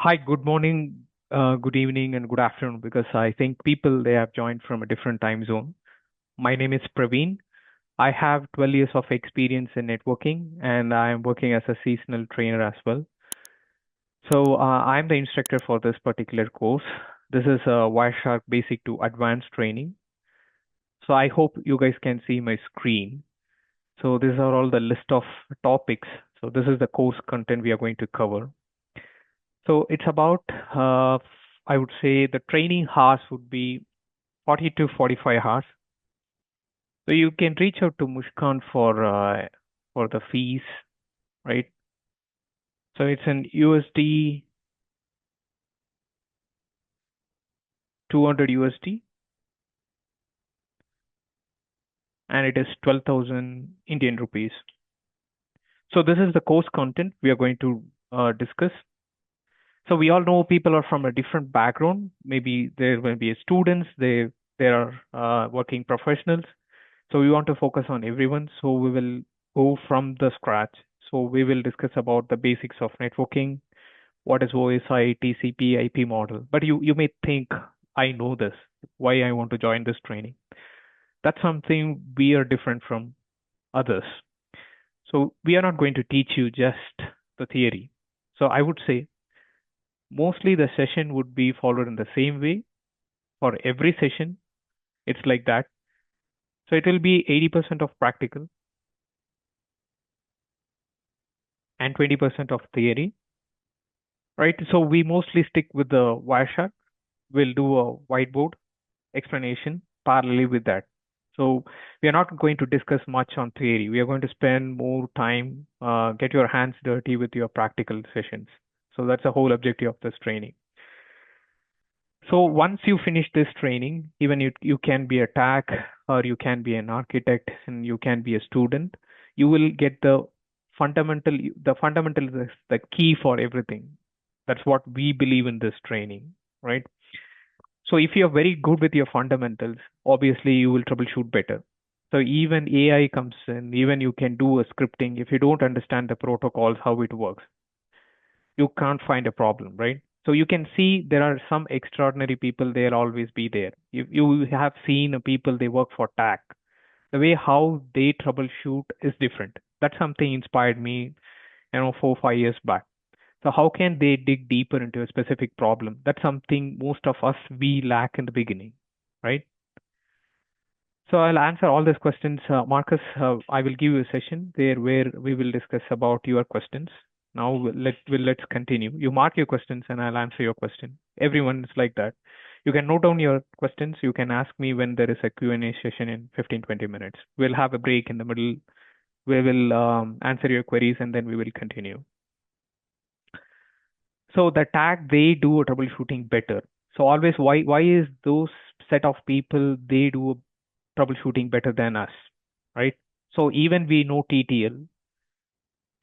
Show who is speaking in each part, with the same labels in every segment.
Speaker 1: Hi, good morning, good evening, and good afternoon, because I think people they have joined from a different time zone. My name is Praveen. I have 12 years of experience in networking, and I am working as a seasonal trainer as well. So I'm the instructor for this particular course. This is a Wireshark Basic to Advanced training. So I hope you guys can see my screen. So these are all the list of topics. So this is the course content we are going to cover. So it's about, I would say the training hours would be 40 to 45 hours. So you can reach out to Mushkan for the fees, right? So it's an USD 200 USD, and it is 12,000 Indian rupees. So this is the course content we are going to discuss. So we all know people are from a different background. Maybe there will be students, there are working professionals. So we want to focus on everyone. So we will go from the scratch. So we will discuss about the basics of networking, what is OSI, TCP, IP model. But you may think, I know this, why I want to join this training. That's something we are different from others. So we are not going to teach you just the theory. So I would say mostly the session would be followed in the same way for every session. It's like that. So it will be 80% of practical and 20% of theory, right? So we mostly stick with the Wireshark. We'll do a whiteboard explanation parallelly with that. So we are not going to discuss much on theory. We are going to spend more time, get your hands dirty with your practical sessions. So that's the whole objective of this training. So once you finish this training, even you can be a tech or you can be an architect and you can be a student, you will get the fundamental is the key for everything. That's what we believe in this training, right? So if you're very good with your fundamentals, obviously you will troubleshoot better. So even AI comes in, even you can do a scripting. If you don't understand the protocols, how it works, you can't find a problem, right? So you can see there are some extraordinary people, they'll always be there. You have seen people, they work for TAC. The way how they troubleshoot is different. That's something inspired me, 4 5 years back. So how can they dig deeper into a specific problem? That's something most of us we lack in the beginning, right? So I'll answer all these questions. Marcus, I will give you a session there where we will discuss about your questions. Now let's continue. You mark your questions and I'll answer your question. Everyone is like that. You can note down your questions. You can ask me when there is a Q&A session in 15 20 minutes. We'll have a break in the middle. We will answer your queries and then we will continue. So the tag they do a troubleshooting better. So always why is those set of people they do troubleshooting better than us, right? So even we know TTL,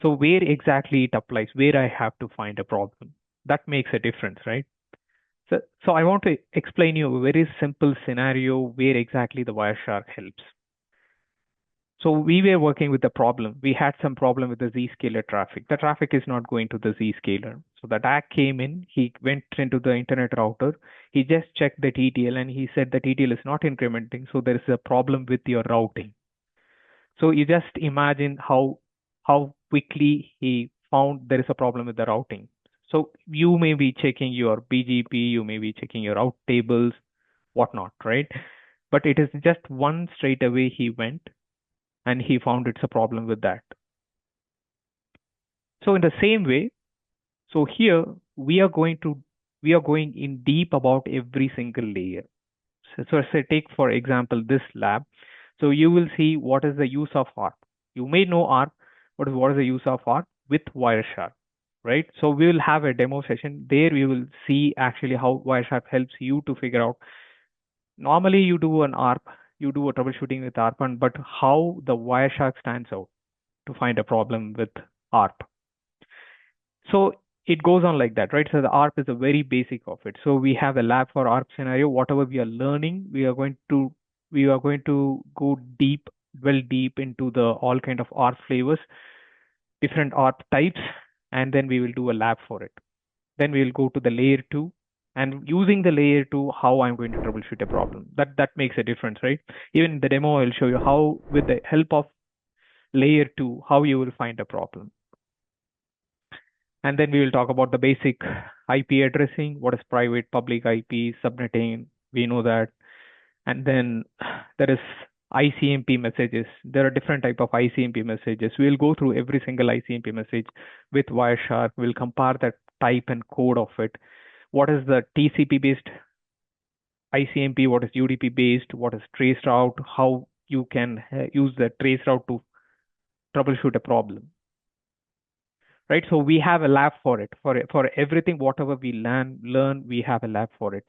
Speaker 1: so where exactly it applies, where I have to find a problem, that makes a difference, right? So I want to explain you a very simple scenario where exactly the Wireshark helps. So we were working with the problem. We had some problem with the Zscaler traffic. The traffic is not going to the Zscaler. So the attack came in. He went into the internet router. He just checked the TTL and he said the TTL is not incrementing. So there is a problem with your routing. So you just imagine how quickly he found there is a problem with the routing. So you may be checking your BGP, you may be checking your route tables, whatnot, right? But it is just one straight away he went and he found it's a problem with that. So in the same way, so here we are going in deep about every single layer. So say take for example this lab. So you will see what is the use of ARP. You may know ARP, but what is the use of ARP with Wireshark, right? So we will have a demo session there. We will see actually how Wireshark helps you to figure out. Normally you do an ARP, you do a troubleshooting with ARP, but how the Wireshark stands out to find a problem with ARP. So it goes on like that, right? So the ARP is a very basic of it. So we have a lab for ARP scenario. Whatever we are learning, we are going to go deep, well deep into the all kind of ARP flavors, different ARP types, and then we will do a lab for it. Then we'll go to the layer two, and using the layer two, how I'm going to troubleshoot a problem. That makes a difference, right? Even in the demo, I'll show you how, with the help of layer two, how you will find a problem. And then we will talk about the basic IP addressing. What is private, public IP, subnetting? We know that. And then there is ICMP messages. There are different type of ICMP messages. We'll go through every single ICMP message with Wireshark. We'll compare the type and code of it. What is the TCP based ICMP? What is UDP based? What is trace route? How you can use the trace route to troubleshoot a problem, right? So we have a lab for it. For everything, whatever we learn, we have a lab for it.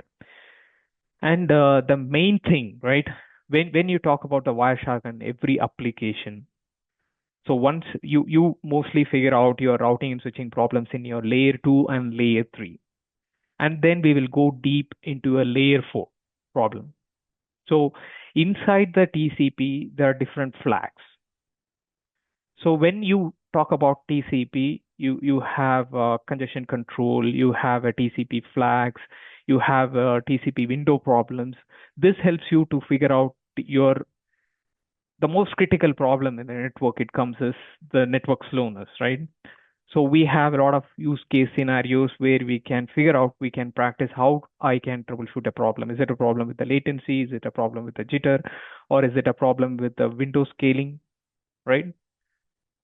Speaker 1: And the main thing, right? When you talk about the Wireshark and every application, so once you mostly figure out your routing and switching problems in your layer two and layer three, and then we will go deep into a layer four problem. So inside the TCP, there are different flags. So when you talk about TCP, you have congestion control, you have a TCP flags, you have TCP window problems. This helps you to figure out the most critical problem in the network. It comes is the network slowness, right? So we have a lot of use case scenarios where we can figure out, we can practice how I can troubleshoot a problem. Is it a problem with the latency? Is it a problem with the jitter? Or is it a problem with the window scaling, right?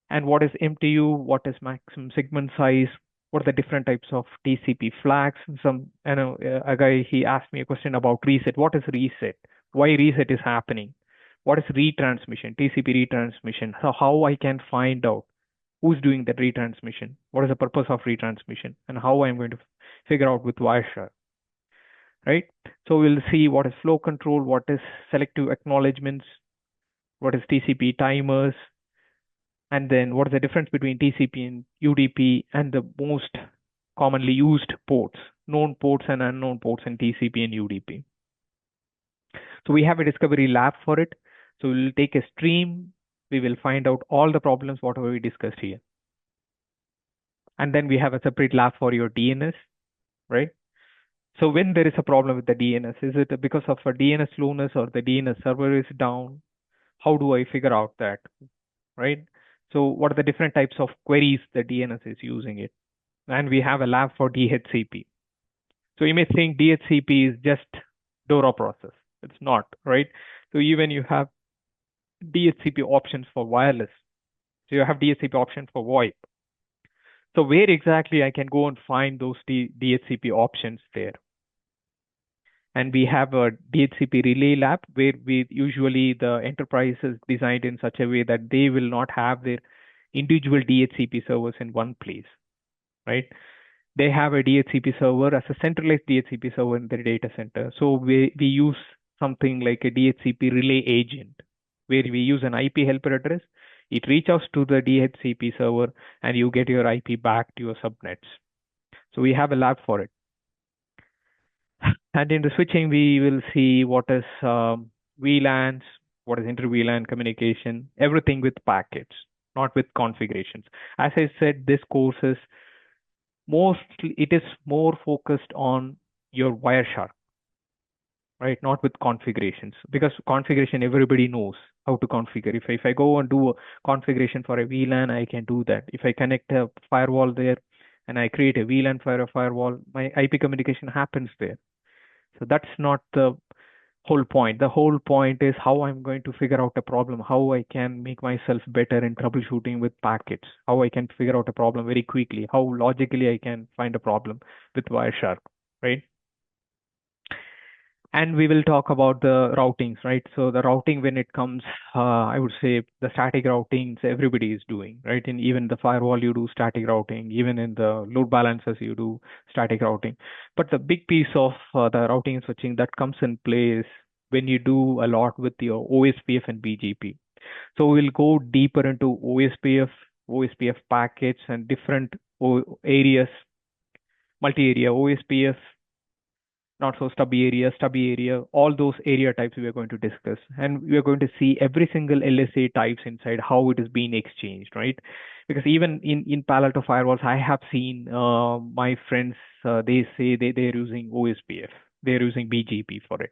Speaker 1: And what is MTU? What is maximum segment size? What are the different types of TCP flags? A guy, he asked me a question about reset. What is reset? Why reset is happening? What is retransmission? TCP retransmission. So how I can find out who's doing the retransmission? What is the purpose of retransmission? And how I'm going to figure out with Wireshark, right? So we'll see what is flow control, what is selective acknowledgements, what is TCP timers, and then what is the difference between TCP and UDP, and the most commonly used ports, known ports and unknown ports in TCP and UDP. So we have a discovery lab for it. So we'll take a stream. We will find out all the problems, whatever we discussed here. And then we have a separate lab for your DNS, right? So when there is a problem with the DNS, is it because of a DNS slowness or the DNS server is down? How do I figure out that, right? So what are the different types of queries the DNS is using it? And we have a lab for DHCP. So you may think DHCP is just DORA process. It's not, right? So even you have DHCP options for wireless. So you have DHCP options for VoIP. So where exactly I can go and find those DHCP options there? And we have a DHCP relay lab where we usually the enterprise is designed in such a way that they will not have their individual DHCP servers in one place, right? They have a DHCP server as a centralized DHCP server in their data center. So we use something like a DHCP relay agent where we use an IP helper address. It reaches to the DHCP server and you get your IP back to your subnets. So we have a lab for it. And in the switching, we will see what is VLANs, what is inter-VLAN communication, everything with packets, not with configurations. As I said, this course is it is more focused on your Wireshark, right? Not with configurations, because configuration everybody knows how to configure. If I go and do a configuration for a VLAN, I can do that. If I connect a firewall there and I create a VLAN for a firewall, my IP communication happens there. So that's not the whole point. The whole point is how I'm going to figure out a problem, how I can make myself better in troubleshooting with packets, how I can figure out a problem very quickly, how logically I can find a problem with Wireshark, right? And we will talk about the routings, right? So the routing, when it comes, I would say the static routings everybody is doing, right? In even the firewall, you do static routing. Even in the load balancers, you do static routing. But the big piece of the routing and switching that comes in play is when you do a lot with your OSPF and BGP. So we'll go deeper into OSPF packets and different areas, multi-area OSPF, not so stubby area, all those area types we are going to discuss. And we are going to see every single LSA types inside, how it is being exchanged, right? Because even in Palo Alto firewalls, I have seen my friends, they say they're using OSPF, they're using BGP for it.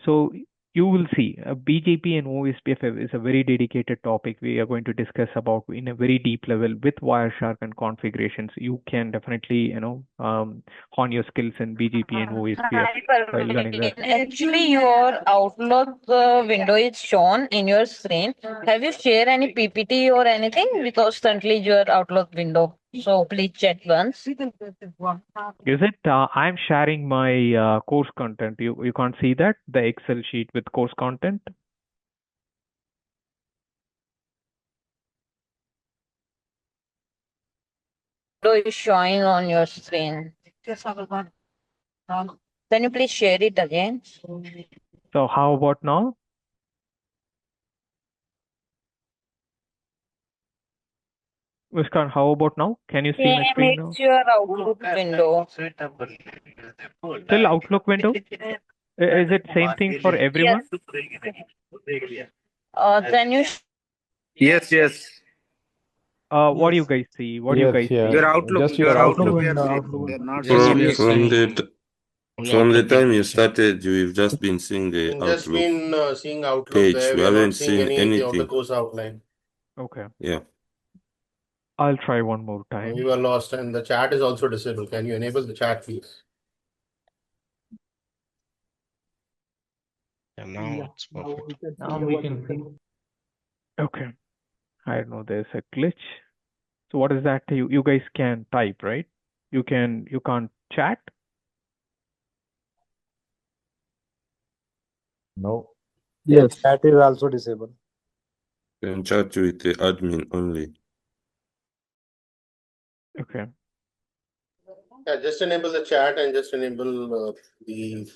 Speaker 1: So you will see BGP and OSPF is a very dedicated topic we are going to discuss about in a very deep level with Wireshark and configurations. You can definitely, hone your skills in BGP and OSPF
Speaker 2: Hi,
Speaker 1: while learning this.
Speaker 2: Parveen. Actually, your Outlook window is shown in your screen. Have you shared any PPT or anything? Because currently your Outlook window. So please check once.
Speaker 1: Is it? I'm sharing my course content. You can't see that the Excel sheet with course content.
Speaker 2: Window is showing on your screen. Can you please share it again?
Speaker 1: So how about now? Muskan, how about now? Can you see my
Speaker 2: Same,
Speaker 1: screen now?
Speaker 2: it's your Outlook window.
Speaker 1: Still Outlook window? Is it same thing for
Speaker 2: Yes.
Speaker 1: everyone?
Speaker 2: Can you
Speaker 3: Yes, yes.
Speaker 1: What do you
Speaker 4: Yes,
Speaker 1: guys see? What do you
Speaker 4: yes,
Speaker 1: guys
Speaker 4: yeah.
Speaker 3: Your
Speaker 1: see?
Speaker 3: Outlook,
Speaker 4: Just
Speaker 3: your
Speaker 4: your
Speaker 5: Outlook
Speaker 3: Outlook,
Speaker 4: Outlook.
Speaker 3: we are
Speaker 5: window,
Speaker 3: seeing.
Speaker 5: Outlook
Speaker 3: We are
Speaker 5: window.
Speaker 3: not
Speaker 5: Yes,
Speaker 3: seeing
Speaker 5: we
Speaker 6: From
Speaker 5: are
Speaker 3: any.
Speaker 6: from
Speaker 5: seeing.
Speaker 6: from the
Speaker 5: Outlook
Speaker 6: time
Speaker 5: window.
Speaker 6: you started, we've just been seeing the
Speaker 7: Just
Speaker 6: Outlook
Speaker 7: been seeing Outlook
Speaker 6: page.
Speaker 7: there.
Speaker 6: We
Speaker 7: We are
Speaker 6: haven't
Speaker 7: not seeing
Speaker 6: seen
Speaker 7: any of the
Speaker 6: anything.
Speaker 7: course outline.
Speaker 1: Okay.
Speaker 6: Yeah.
Speaker 1: I'll try one more
Speaker 7: We
Speaker 1: time.
Speaker 7: were lost, and the chat is also disabled. Can you enable the chat, please?
Speaker 5: Yeah, now it's perfect.
Speaker 4: Now we can see.
Speaker 1: Okay. I know there's a glitch. So what is that? You guys can type, right? You can't chat?
Speaker 4: No.
Speaker 5: Yes. Chat is also disabled.
Speaker 6: Can chat with the admin only.
Speaker 1: Okay.
Speaker 7: Yeah, just enable the chat and just enable the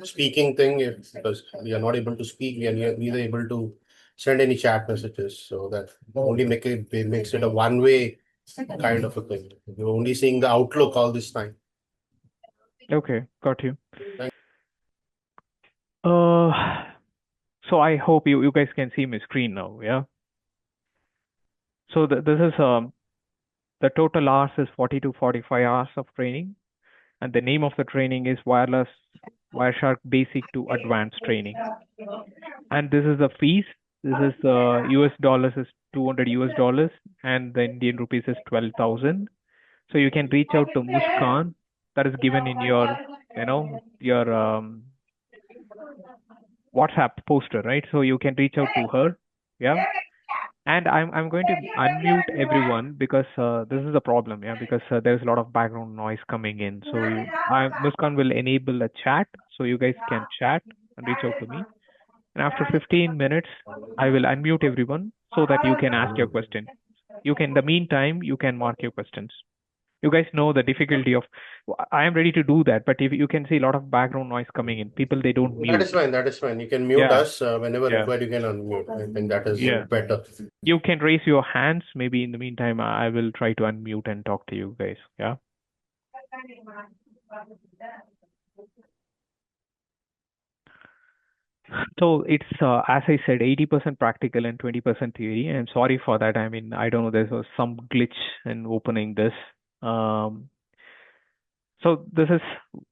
Speaker 7: speaking thing. Because we are not able to speak, we are neither able to send any chat messages. So that only makes it a one-way kind of a thing. You're only seeing the Outlook all this time.
Speaker 1: Okay, got you.
Speaker 7: Thank
Speaker 1: Uh so I hope you guys can see my screen now, yeah? So this is the total hours is 40 to 45 hours of training, and the name of the training is Wireshark Basic to Advanced Training. And this is the fees. This is US dollars is 200 US dollars, and the Indian rupees is 12,000. So you can reach out to Muskan. That is given in your, your WhatsApp poster, right? So you can reach out to her. Yeah. And I'm going to unmute everyone because this is a problem, yeah, because there's a lot of background noise coming in. So Muskan will enable a chat, so you guys can chat and reach out to me. And after 15 minutes, I will unmute everyone so that you can ask your question. You can, in the meantime, you can mark your questions. You guys know the difficulty of. I am ready to do that, but if you can see a lot of background noise coming in, people they don't
Speaker 7: That
Speaker 1: mute.
Speaker 7: is fine. That is fine. You can mute
Speaker 1: Yeah,
Speaker 7: us whenever
Speaker 1: yeah,
Speaker 7: required. You can unmute. I think that is
Speaker 1: yeah.
Speaker 7: better.
Speaker 1: You can raise your hands. Maybe in the meantime, I will try to unmute and talk to you guys. Yeah. So it's as I said, 80% practical and 20% theory. And sorry for that. I mean, I don't know. There was some glitch in opening this. Um, so this is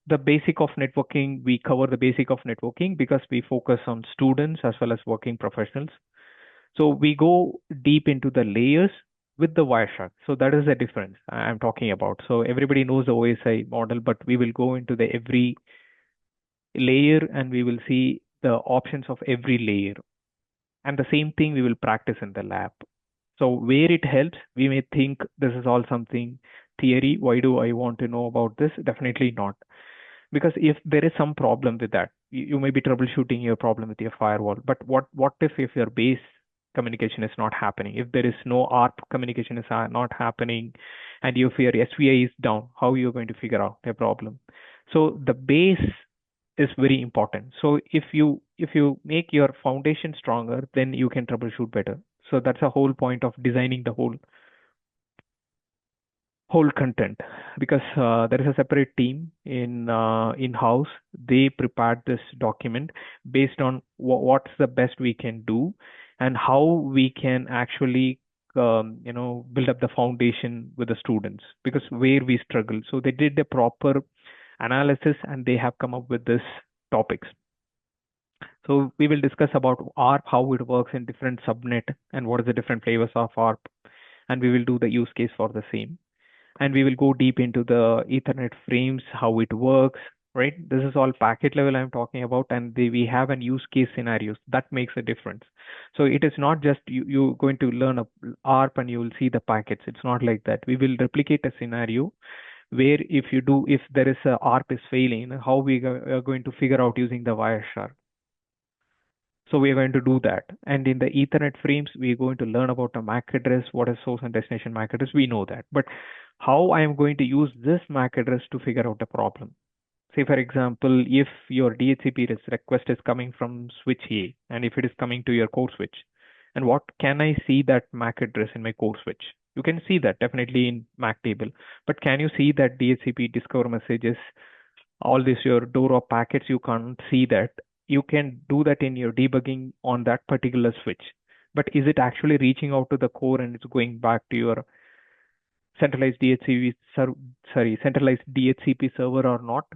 Speaker 1: the basic of networking. We cover the basic of networking because we focus on students as well as working professionals. So we go deep into the layers with the Wireshark. So that is the difference I'm talking about. So everybody knows the OSI model, but we will go into the every layer and we will see the options of every layer. And the same thing we will practice in the lab. So where it helps, we may think this is all something theory. Why do I want to know about this? Definitely not. Because if there is some problem with that, you may be troubleshooting your problem with your firewall. But what if your base communication is not happening? If there is no ARP communication is not happening, and if your SVI is down, how you're going to figure out a problem? So the base is very important. So if you make your foundation stronger, then you can troubleshoot better. So that's the whole point of designing the whole whole content, because there is a separate team in-house. They prepared this document based on what's the best we can do and how we can actually build up the foundation with the students, because where we struggle. So they did a proper analysis and they have come up with this topics. So we will discuss about ARP, how it works in different subnet and what is the different flavors of ARP, and we will do the use case for the same. And we will go deep into the Ethernet frames, how it works, right? This is all packet level I'm talking about, and we have an use case scenarios that makes a difference. So it is not just you're going to learn a ARP and you will see the packets. It's not like that. We will replicate a scenario where if there is a ARP is failing, how we are going to figure out using the Wireshark. So we are going to do that. And in the Ethernet frames, we are going to learn about the MAC address, what is source and destination MAC address. We know that. But how I am going to use this MAC address to figure out the problem? Say, for example, if your DHCP request is coming from switch A, and if it is coming to your core switch, and what can I see that MAC address in my core switch? You can see that definitely in MAC table. But can you see that DHCP discover messages, all this your door of packets? You can't see that. You can do that in your debugging on that particular switch, but is it actually reaching out to the core and it's going back to your centralized centralized DHCP server or not?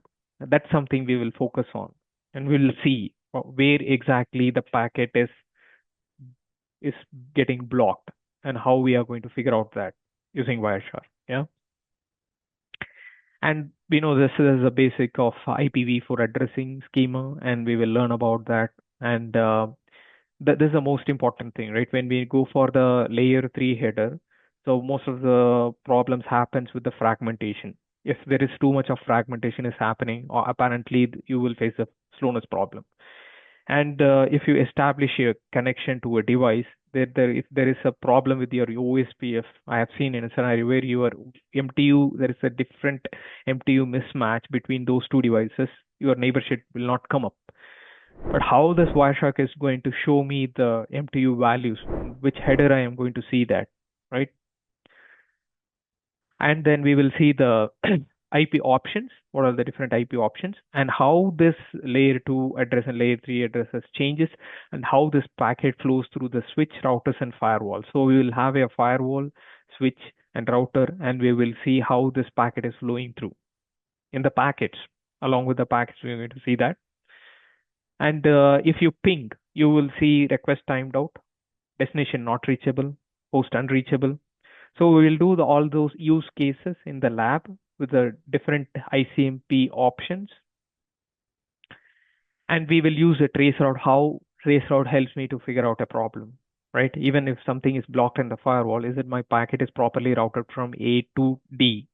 Speaker 1: That's something we will focus on, and we'll see where exactly the packet is getting blocked and how we are going to figure out that using Wireshark. Yeah. And we know this is a basic of IPv4 addressing schema, and we will learn about that. And this is the most important thing, right? When we go for the layer 3 header, so most of the problems happens with the fragmentation. If there is too much of fragmentation is happening, or apparently you will face a slowness problem. And if you establish a connection to a device, if there is a problem with your OSPF, I have seen in a scenario where your MTU, there is a different MTU mismatch between those two devices, your neighborship will not come up. But how this Wireshark is going to show me the MTU values, which header I am going to see that, right? And then we will see the IP options, what are the different IP options, and how this layer 2 address and layer 3 addresses changes, and how this packet flows through the switch, routers, and firewall. So we will have a firewall, switch, and router, and we will see how this packet is flowing through in the packets. Along with the packets, we're going to see that. And if you ping, you will see request timed out, destination not reachable, host unreachable. So we will do all those use cases in the lab with the different ICMP options. And we will use a traceroute, how traceroute helps me to figure out a problem, right? Even if something is blocked in the firewall, is it my packet is properly routed from A to D?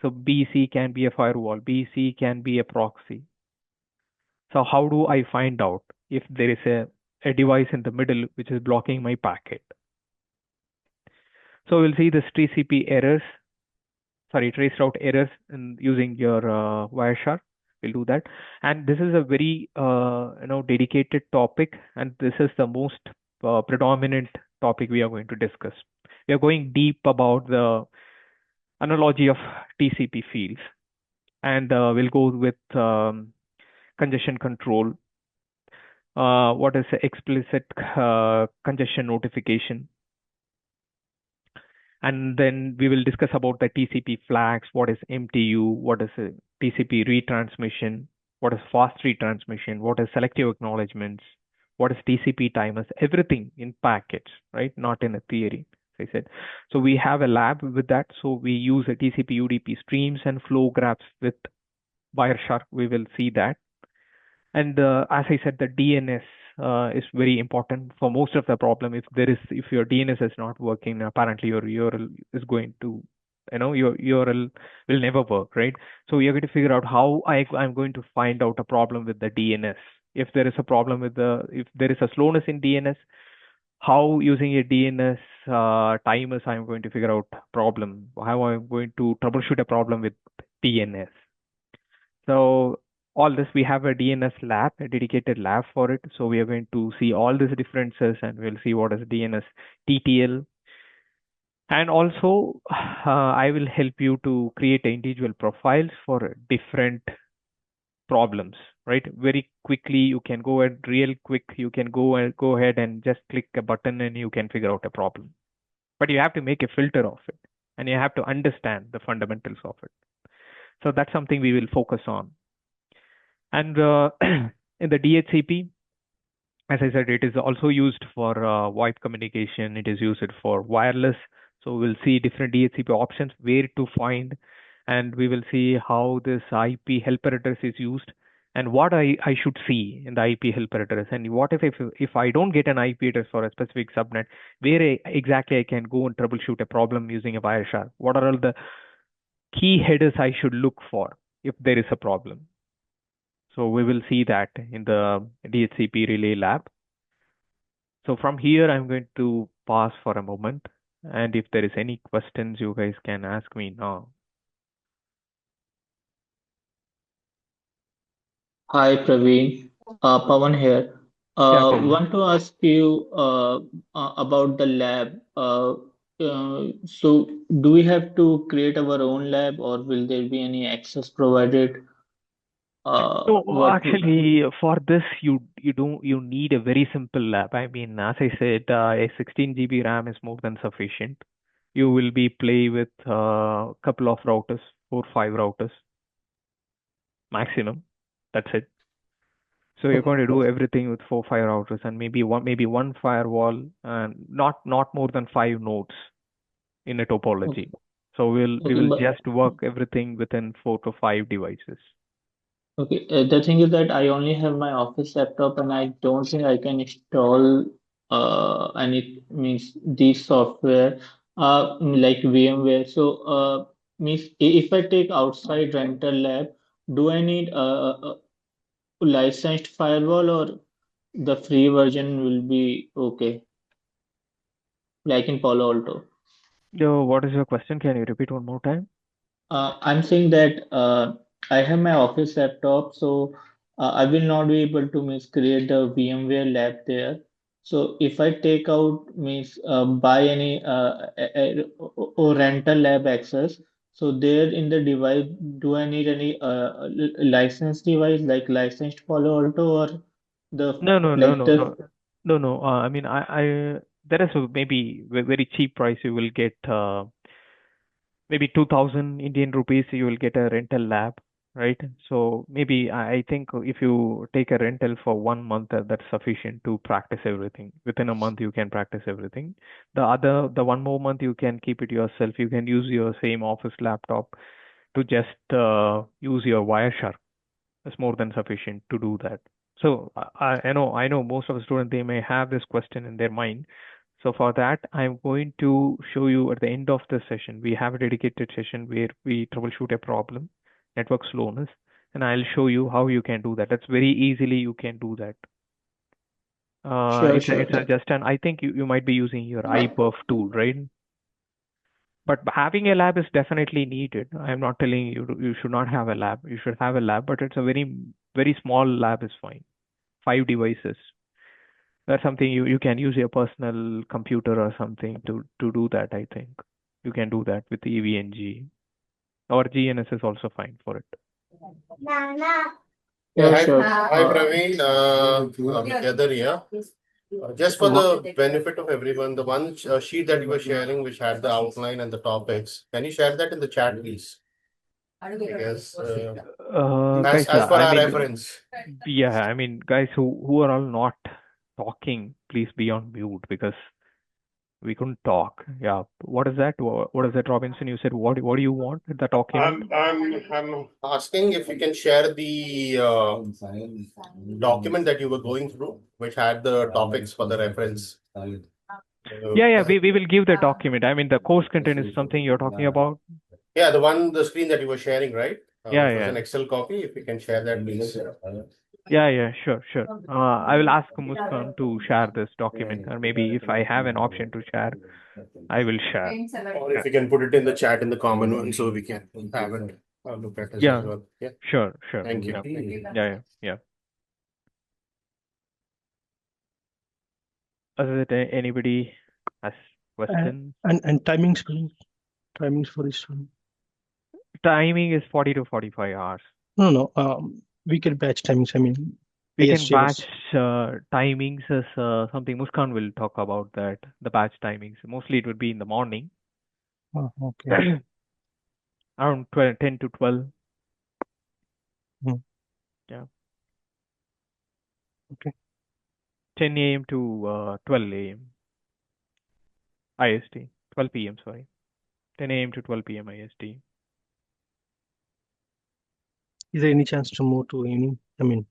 Speaker 1: So BC can be a firewall, BC can be a proxy. So how do I find out if there is a device in the middle which is blocking my packet? So we'll see this TCP errors, traceroute errors in using your Wireshark. We'll do that. And this is a very dedicated topic, and this is the most predominant topic we are going to discuss. We are going deep about the analogy of TCP fields, and we'll go with congestion control. What is explicit congestion notification? And then we will discuss about the TCP flags, what is MTU, what is a TCP retransmission, what is fast retransmission, what is selective acknowledgements, what is TCP timers, everything in packets, right? Not in a theory, as I said. So we have a lab with that. So we use a TCP UDP streams and flow graphs with Wireshark. We will see that. And as I said, the DNS is very important for most of the problem. If your DNS is not working, apparently your URL is going to, your URL will never work, right? So you're going to figure out how I'm going to find out a problem with the DNS. If there is a problem with if there is a slowness in DNS, how using a DNS timers I'm going to figure out problem, how I'm going to troubleshoot a problem with DNS. So all this, we have a DNS lab, a dedicated lab for it. So we are going to see all these differences, and we'll see what is DNS TTL. And also, I will help you to create individual profiles for different problems, right? Very quickly, you can go and real quick, you can go ahead and just click a button and you can figure out a problem. But you have to make a filter of it and you have to understand the fundamentals of it. So that's something we will focus on. And in the DHCP, as I said, it is also used for VoIP communication. It is used for wireless. So we'll see different DHCP options, where to find, and we will see how this IP helper address is used and what I should see in the IP helper address. And what if I don't get an IP address for a specific subnet, where exactly I can go and troubleshoot a problem using a Wireshark? What are all the key headers I should look for if there is a problem? So we will see that in the DHCP relay lab. So from here, I'm going to pause for a moment. And if there is any questions, you guys can ask me now.
Speaker 4: Hi, Praveen. Pawan here.
Speaker 1: Pawan.
Speaker 4: Want to ask you about the lab. So, do we have to create our own lab, or will there be any access provided?
Speaker 1: No,
Speaker 4: What?
Speaker 1: actually, for this, you need a very simple lab. I mean, as I said, a 16 GB RAM is more than sufficient. You will be play with a couple of routers, 4, 5 routers maximum. That's it. So you're going to do everything with 4, 5 routers and maybe one firewall and not more than 5 nodes in a topology. So we will just work everything within 4 to 5 devices.
Speaker 4: Okay, the thing is that I only have my office laptop and I don't think I can install any means these software like VMware. So means if I take outside rental lab, do I need a licensed firewall or the free version will be okay, like in Palo Alto?
Speaker 1: Yo, what is your question? Can you repeat one more time?
Speaker 4: I'm saying that I have my office laptop, so I will not be able to means create the VMware lab there. So if I take out means buy any or rental lab access, so there in the device, do I need any licensed device like licensed Palo Alto or the
Speaker 1: No, no, no,
Speaker 4: like
Speaker 1: no,
Speaker 4: the
Speaker 1: no, no, no. I mean, there is a maybe very cheap price. You will get maybe 2000 Indian rupees. You will get a rental lab, right? So maybe I think if you take a rental for 1 month, that's sufficient to practice everything. Within a month, you can practice everything. The one more month, you can keep it yourself. You can use your same office laptop to just use your Wireshark. It's more than sufficient to do that. So I know most of the students, they may have this question in their mind. So for that, I'm going to show you at the end of the session. We have a dedicated session where we troubleshoot a problem, network slowness, and I'll show you how you can do that. That's very easily you can do that.
Speaker 4: sure,
Speaker 1: It's just an, I think you might be using your iPerf tool, right? But having a lab is definitely needed. I'm not telling you you should not have a lab. You should have a lab, but it's a very small lab is fine. 5 devices. That's something you can use your personal computer or something to do that. I think you can do that with EVNG or GNS is also fine for it.
Speaker 7: Yeah, hi,
Speaker 4: sure.
Speaker 7: hi Praveen. Together here. Just for the benefit of everyone, the one sheet that you were sharing, which had the outline and the topics, can you share that in the chat, please? Because
Speaker 1: Guys,
Speaker 7: as for
Speaker 1: I
Speaker 7: our
Speaker 1: mean,
Speaker 7: reference.
Speaker 1: yeah, I mean, guys who are all not talking, please be on mute because we couldn't talk. Yeah. What is that? What is that, Robinson? You said what do you want in the document?
Speaker 7: I'm asking if you can share the document that you were going through, which had the topics for the reference.
Speaker 1: Yeah, we will give the document. I mean, the course content is something you're talking about.
Speaker 7: Yeah, the screen that you were sharing, right?
Speaker 1: Yeah,
Speaker 7: It was
Speaker 1: yeah.
Speaker 7: an Excel copy. If you can share that, please.
Speaker 1: Yeah, sure. I will ask Muskan to share this document, or maybe if I have an option to share, I will share.
Speaker 7: Or if you can put it in the chat in the common one, so we can have it look at this as well. Yeah.
Speaker 1: Sure.
Speaker 7: Thank you.
Speaker 1: Yeah. Other than anybody has questions.
Speaker 5: And timings, please. Timings for this one.
Speaker 1: Timing is 40 to 45 hours.
Speaker 5: No. Weekend batch timings. I mean,
Speaker 1: We can batch
Speaker 5: ISTS.
Speaker 1: timings as something Muskan will talk about that, the batch timings. Mostly it would be in the morning,
Speaker 5: Oh, okay.
Speaker 1: around 12, 10 to 12.
Speaker 5: Hmm.
Speaker 1: Yeah.
Speaker 5: Okay.
Speaker 1: 10 a.m. to 12 a.m. IST. 12 p.m. Sorry. 10 a.m. to 12 p.m. IST.
Speaker 5: Is there any chance to move to evening? I mean,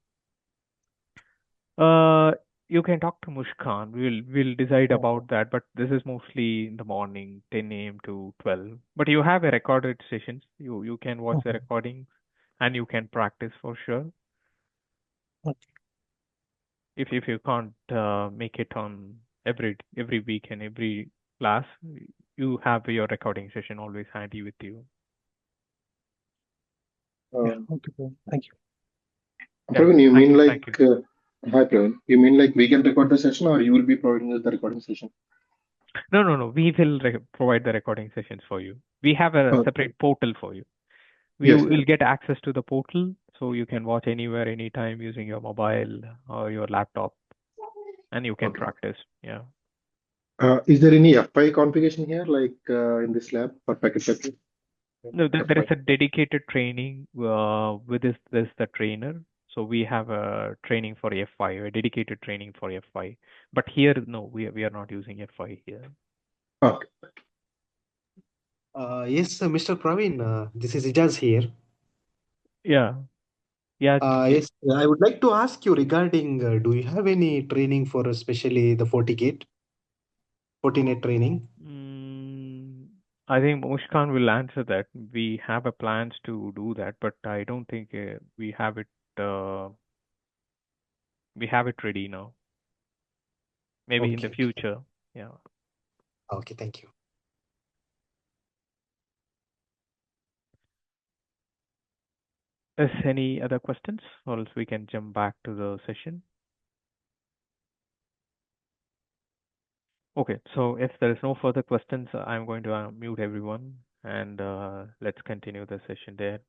Speaker 1: You can talk to Mushkan. We'll decide
Speaker 5: oh,
Speaker 1: about that, but this is mostly in the morning, 10 a.m. to 12. But you have a recorded sessions. You can watch the
Speaker 5: okay.
Speaker 1: recordings and you can practice for sure.
Speaker 5: Okay.
Speaker 1: If you can't make it on every week and every class, you have your recording session always handy with you.
Speaker 5: Yeah. Okay. Thank you.
Speaker 1: Yeah,
Speaker 3: Praveen, you
Speaker 1: thank
Speaker 3: mean
Speaker 1: you,
Speaker 3: like,
Speaker 1: thank you.
Speaker 3: hi Praveen, you mean like we can record the session or you will be providing us the recording session?
Speaker 1: No. We will provide the recording sessions for you. We have a
Speaker 3: Oh,
Speaker 1: separate portal for you. You
Speaker 3: yes.
Speaker 1: will get access to the portal, so you can watch anywhere, anytime using your mobile or your laptop, and you can
Speaker 3: Okay.
Speaker 1: practice. Yeah.
Speaker 3: Is there any FI configuration here, like in this lab for packet testing?
Speaker 1: No, there is
Speaker 3: FI.
Speaker 1: a dedicated training with this the trainer. So we have a training for FI, a dedicated training for FI. But here, no, we are not using FI here.
Speaker 3: Okay.
Speaker 8: Yes, Mr. Praveen, this is Ijaz here.
Speaker 1: Yeah. Yeah.
Speaker 8: Yes, I would like to ask you regarding, do you have any training for especially the Fortinet training?
Speaker 1: I think Mushkan will answer that. We have a plans to do that, but I don't think we have it. We have it ready now. Maybe in the
Speaker 8: Okay.
Speaker 1: future. Yeah.
Speaker 8: Okay, thank you.
Speaker 1: Is any other questions, or else we can jump back to the session? Okay, so if there is no further questions, I'm going to mute everyone and let's continue the session there.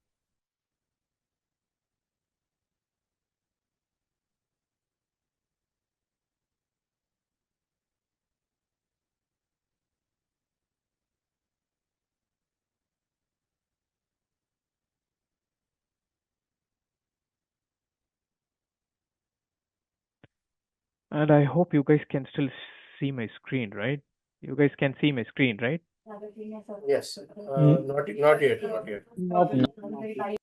Speaker 1: And I hope you guys can still see my screen, right? You guys can see my screen, right?
Speaker 7: Yes.
Speaker 5: Mm,
Speaker 7: Not yet. Not yet.
Speaker 5: Not
Speaker 4: No.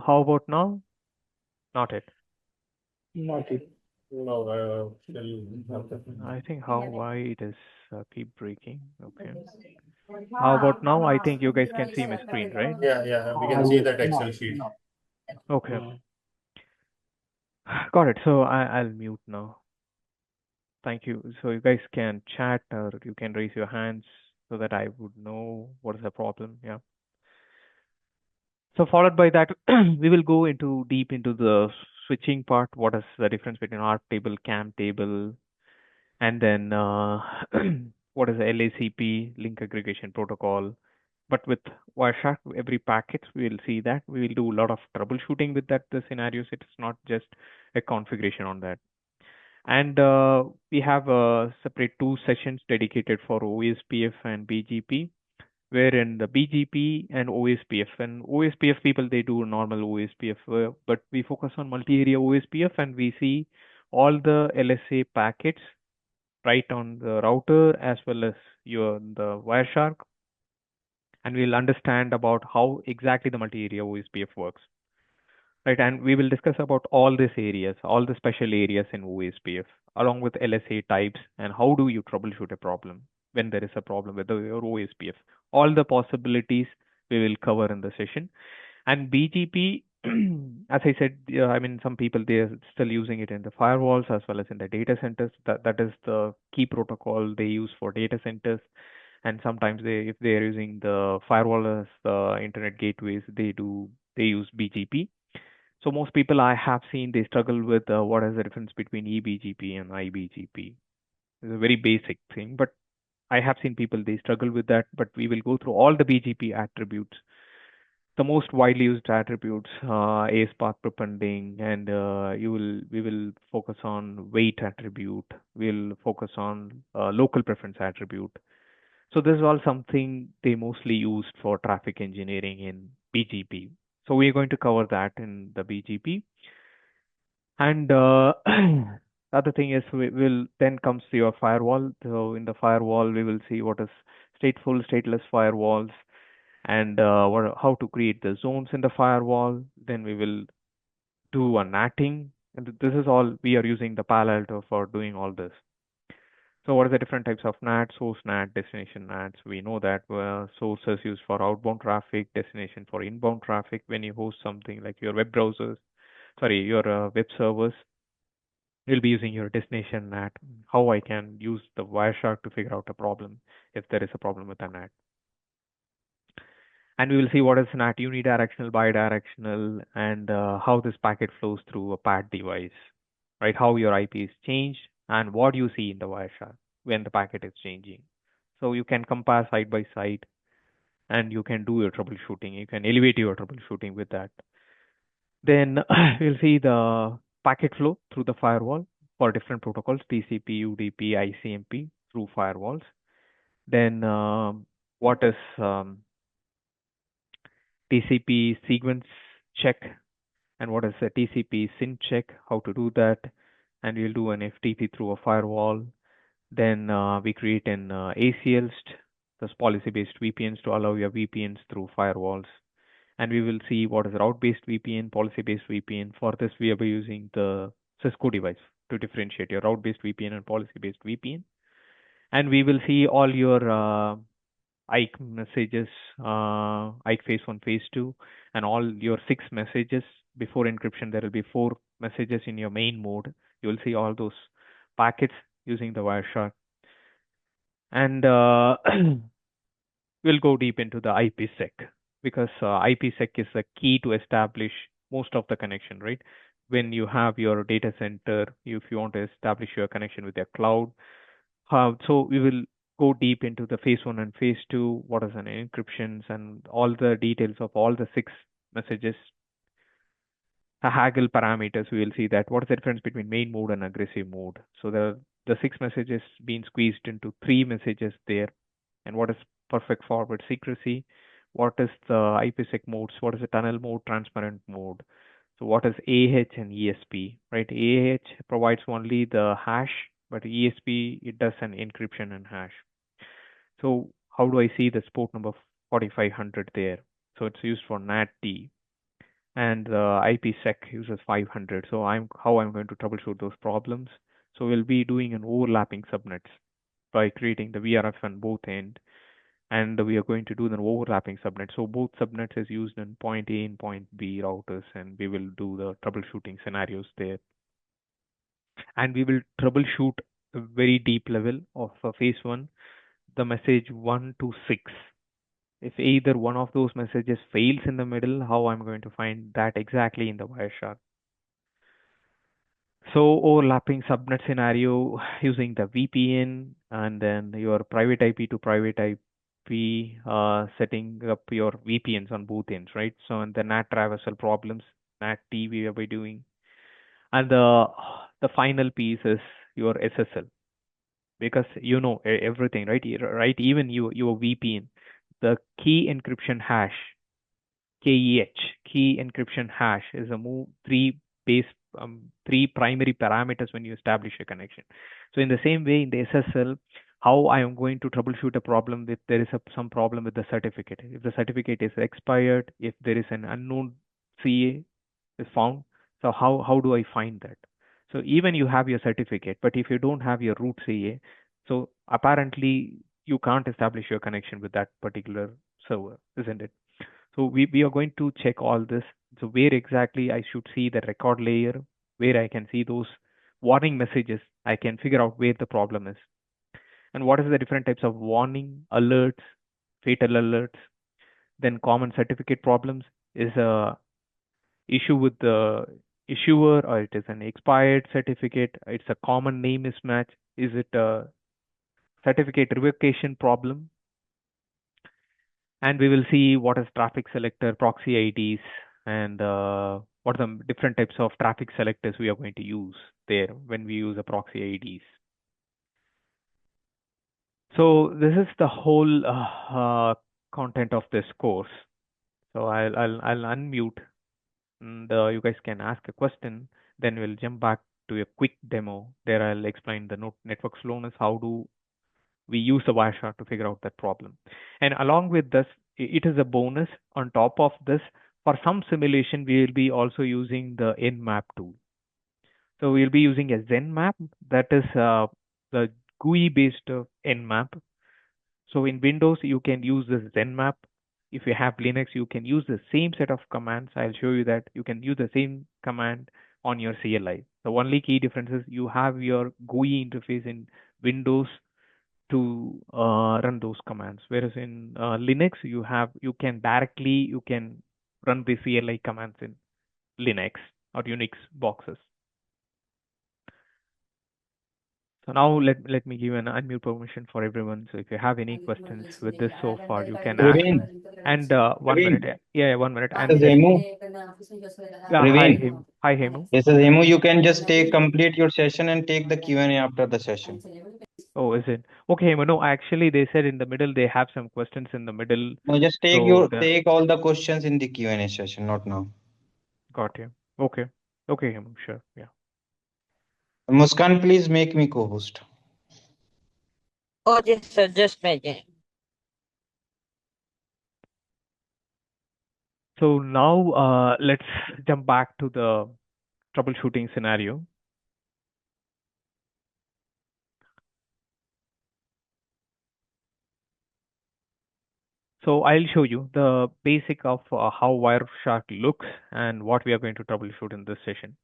Speaker 1: How about now? Not it.
Speaker 5: Not it.
Speaker 7: No, still not.
Speaker 1: I think why it is keep breaking. Okay. How about now? I think you guys can see my screen, right?
Speaker 7: Yeah. We can see
Speaker 5: Yes.
Speaker 7: that Excel
Speaker 5: Now.
Speaker 7: sheet.
Speaker 5: Now.
Speaker 1: Okay. Got it. So I'll mute now. Thank you. So you guys can chat or you can raise your hands so that I would know what is the problem. Yeah. So followed by that, we will go into deep into the switching part. What is the difference between ARP table, CAM table, and then what is the LACP, link aggregation protocol. But with Wireshark, every packet, we will see that. We will do a lot of troubleshooting with that, the scenarios. It's not just a configuration on that. And we have separate two sessions dedicated for OSPF and BGP, wherein the BGP and OSPF. And OSPF people, they do normal OSPF, but we focus on multi-area OSPF and we see all the LSA packets right on the router as well as the Wireshark, and we'll understand about how exactly the multi-area OSPF works. Right, and we will discuss about all these areas, all the special areas in OSPF, along with LSA types, and how do you troubleshoot a problem when there is a problem with your OSPF. All the possibilities we will cover in the session. And BGP, as I said, I mean, some people they are still using it in the firewalls as well as in the data centers. That is the key protocol they use for data centers. And sometimes if they are using the firewall as the internet gateways, they use BGP. So most people I have seen they struggle with what is the difference between eBGP and iBGP. It's a very basic thing, but I have seen people, they struggle with that, but we will go through all the BGP attributes, the most widely used attributes, AS path prepending, and we will focus on weight attribute. We'll focus on local preference attribute. So this is all something they mostly used for traffic engineering in BGP. So we're going to cover that in the BGP. And the other thing is we will then comes to your firewall. So in the firewall, we will see what is stateful, stateless firewalls, and how to create the zones in the firewall. Then we will do a NATing, and this is all we are using the Palo Alto for doing all this. So what are the different types of NAT? Source NAT, destination NATs. We know that source is used for outbound traffic, destination for inbound traffic. When you host something like your web browsers, sorry, your web servers, you'll be using your destination NAT. How I can use the Wireshark to figure out a problem if there is a problem with a NAT. And we will see what is NAT unidirectional, bidirectional, and how this packet flows through a PAD device, right? How your IP is changed and what you see in the Wireshark when the packet is changing. So you can compare side by side and you can do your troubleshooting. You can elevate your troubleshooting with that. Then we'll see the packet flow through the firewall for different protocols, TCP, UDP, ICMP through firewalls. Then what is TCP sequence check and what is a TCP SYN check, how to do that, and we'll do an FTP through a firewall. Then we create an ACLs, those policy-based VPNs to allow your VPNs through firewalls. And we will see what is route-based VPN, policy-based VPN. For this, we will be using the Cisco device to differentiate your route-based VPN and policy-based VPN. And we will see all your IKE messages, IKE phase 1, phase 2, and all your 6 messages. Before encryption, there will be 4 messages in your main mode. You will see all those packets using the Wireshark. And we'll go deep into the IPsec because IPsec is the key to establish most of the connection, right? When you have your data center, if you want to establish your connection with your cloud. So we will go deep into the phase 1 and phase 2, what is an encryptions and all the details of all the 6 messages. Haggle parameters, we will see that what is the difference between main mode and aggressive mode. So the 6 messages being squeezed into 3 messages there. And what is perfect forward secrecy? What is the IPsec modes? What is the tunnel mode, transparent mode? So what is AH and ESP, right? AH provides only the hash, but ESP, it does an encryption and hash. So how do I see the port number 4500 there? So it's used for NAT-T, and the IPsec uses 500. So how I'm going to troubleshoot those problems. So we'll be doing an overlapping subnets by creating the VRF on both end, and we are going to do an overlapping subnet. So both subnets is used in point A and point B routers, and we will do the troubleshooting scenarios there. And we will troubleshoot a very deep level of phase 1, the message 1 to 6. If either one of those messages fails in the middle, how I'm going to find that exactly in the Wireshark. So overlapping subnet scenario using the VPN and then your private IP to private IP, setting up your VPNs on both ends, right? So and the NAT traversal problems, NAT-T we will be doing. And the final piece is your SSL, because you know everything, right? Right, even your VPN, the key encryption hash, KEH, key encryption hash is a move 3 base 3 primary parameters when you establish a connection. So in the same way in the SSL, how I am going to troubleshoot a problem if there is some problem with the certificate. If the certificate is expired, if there is an unknown CA is found, so how do I find that? So even you have your certificate, but if you don't have your root CA, so apparently you can't establish your connection with that particular server, isn't it? So we are going to check all this. So where exactly I should see the record layer, where I can see those warning messages, I can figure out where the problem is. And what is the different types of warning, alerts, fatal alerts. Then common certificate problems is a issue with the issuer, or it is an expired certificate, it's a common name mismatch, is it a certificate revocation problem, and we will see what is traffic selector, proxy IDs, and what are the different types of traffic selectors we are going to use there when we use a proxy IDs. So this is the whole content of this course. So I'll unmute, and you guys can ask a question. Then we'll jump back to a quick demo. There I'll explain the network slowness. How do we use the Wireshark to figure out that problem? And along with this, it is a bonus. On top of this, for some simulation, we will be also using the Nmap tool. So we'll be using a ZenMap, that is the GUI based Nmap. So in Windows, you can use this ZenMap. If you have Linux, you can use the same set of commands. I'll show you that you can use the same command on your CLI. The only key difference is you have your GUI interface in Windows to run those commands, whereas in Linux, you can run the CLI commands in Linux or Unix boxes. So now let me give an unmute permission for everyone. So if you have any questions with this so far, you can ask. And 1 minute, yeah, 1 minute. And
Speaker 9: This is Hemu.
Speaker 1: yeah,
Speaker 9: Praveen.
Speaker 1: Hi Hemu.
Speaker 9: This is Hemu. You can just complete your session and take the Q&A after the session.
Speaker 1: Oh, is it? Okay, Hemu. No, actually they said in the middle they have some questions in the middle.
Speaker 9: No, just take
Speaker 1: So
Speaker 9: take all the questions in the Q&A session, not now.
Speaker 1: Got you. Okay. Okay, Hemu, sure. Yeah.
Speaker 9: Muskan, please make me co-host.
Speaker 2: Oh, yes, sir. Just making.
Speaker 1: So now let's jump back to the troubleshooting scenario. So I'll show you the basic of how Wireshark looks and what we are going to troubleshoot in this session.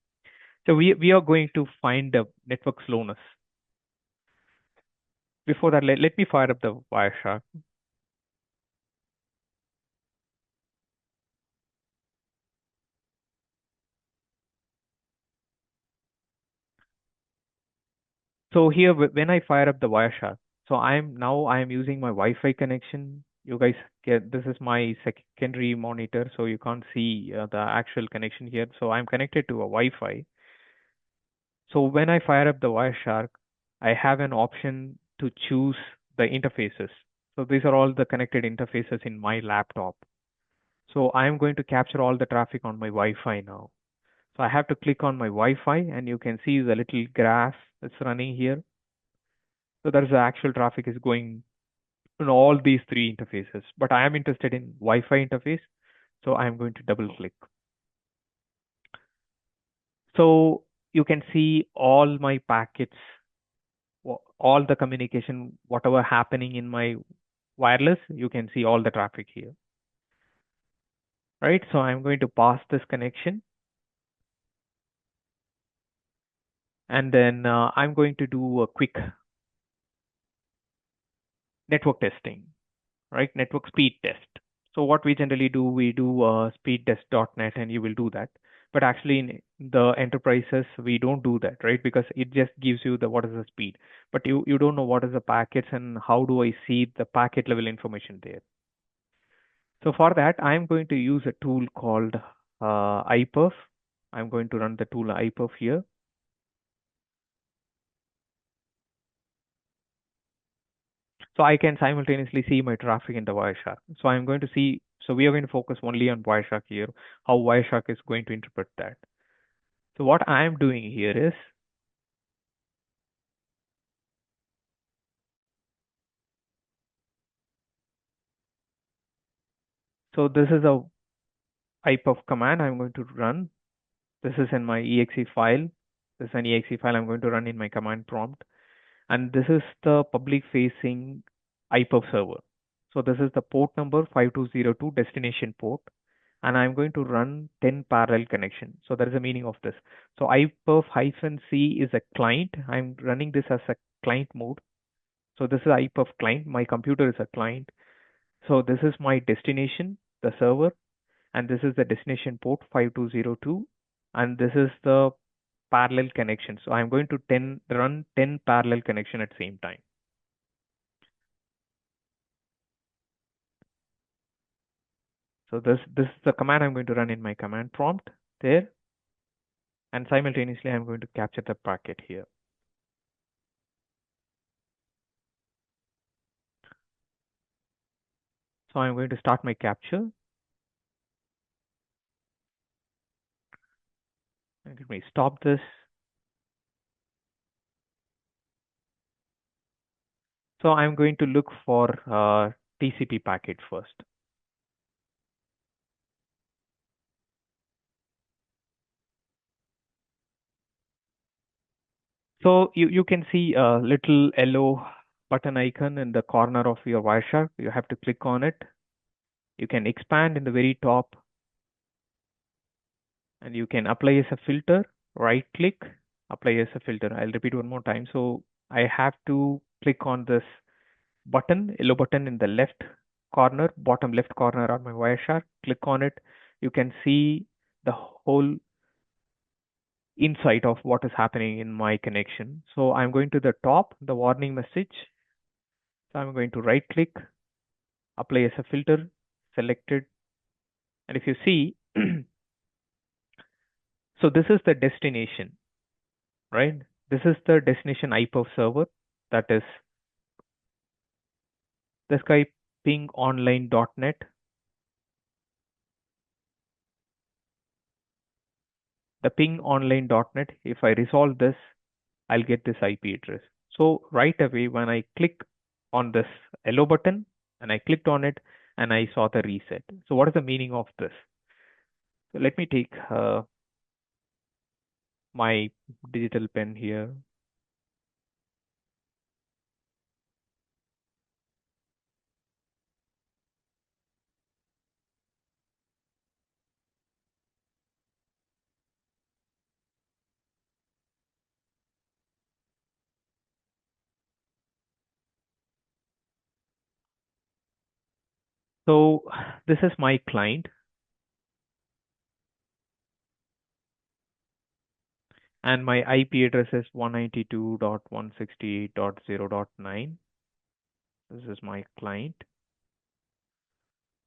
Speaker 1: So we are going to find the network slowness. Before that, let me fire up the Wireshark. So here, when I fire up the Wireshark, so I am using my Wi-Fi connection. You guys this is my secondary monitor, so you can't see the actual connection here. So I'm connected to a Wi-Fi. So when I fire up the Wireshark, I have an option to choose the interfaces. So these are all the connected interfaces in my laptop. So I'm going to capture all the traffic on my Wi-Fi now. So I have to click on my Wi-Fi, and you can see the little graph that's running here. So there's the actual traffic is going on all these three interfaces, but I am interested in Wi-Fi interface. So I'm going to double click. So you can see all my packets, all the communication, whatever happening in my wireless, you can see all the traffic here. Right. So I'm going to pass this connection. And then I'm going to do a quick network testing, right? Network speed test. So what we generally do, we do speed test.net, and you will do that. But actually in the enterprises, we don't do that, right? Because it just gives you the what is the speed, but you don't know what is the packets and how do I see the packet level information there. So for that, I'm going to use a tool called iPerf. I'm going to run the tool iPerf here. So I can simultaneously see my traffic in the Wireshark. So I'm going to see, so we are going to focus only on Wireshark here, how Wireshark is going to interpret that. So what I'm doing here is, so this is a type of command I'm going to run. This is in my exe file. This is an exe file I'm going to run in my command prompt. And this is the public facing iPerf server. So this is the port number 5202 destination port. And I'm going to run 10 parallel connection. So that is the meaning of this. So iPerf-C is a client. I'm running this as a client mode. So this is iPerf client. My computer is a client. So this is my destination, the server, and this is the destination port 5202, and this is the parallel connection. So I'm going to run 10 parallel connection at the same time. So this is the command I'm going to run in my command prompt there, and simultaneously I'm going to capture the packet here. So I'm going to start my capture. And let me stop this. So I'm going to look for TCP packet first. So you can see a little yellow button icon in the corner of your Wireshark. You have to click on it. You can expand in the very top, and you can apply as a filter. Right click, apply as a filter. I'll repeat one more time. So I have to click on this button, yellow button in the left corner, bottom left corner on my Wireshark. Click on it. You can see the whole insight of what is happening in my connection. So I'm going to the top, the warning message. So I'm going to right click, apply as a filter, select it. And if you see, so this is the destination, right? This is the destination IPv server, that is the Skype pingonline.net. The pingonline.net, if I resolve this, I'll get this IP address. So right away, when I click on this yellow button and I clicked on it and I saw the reset. So what is the meaning of this? So let me take my digital pen here. So this is my client, and my IP address is 192.168.0.9. This is my client,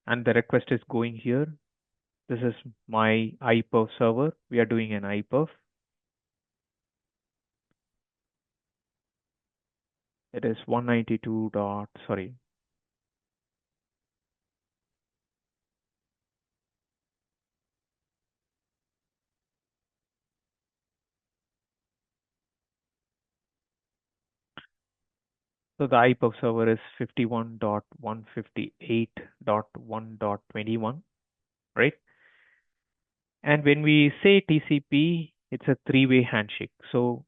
Speaker 1: and the request is going here. This is my IPv server. We are doing an IPv. It is 192. Sorry. So the IPv server is 51.158.1.21, right? And when we say TCP, it's a three-way handshake. So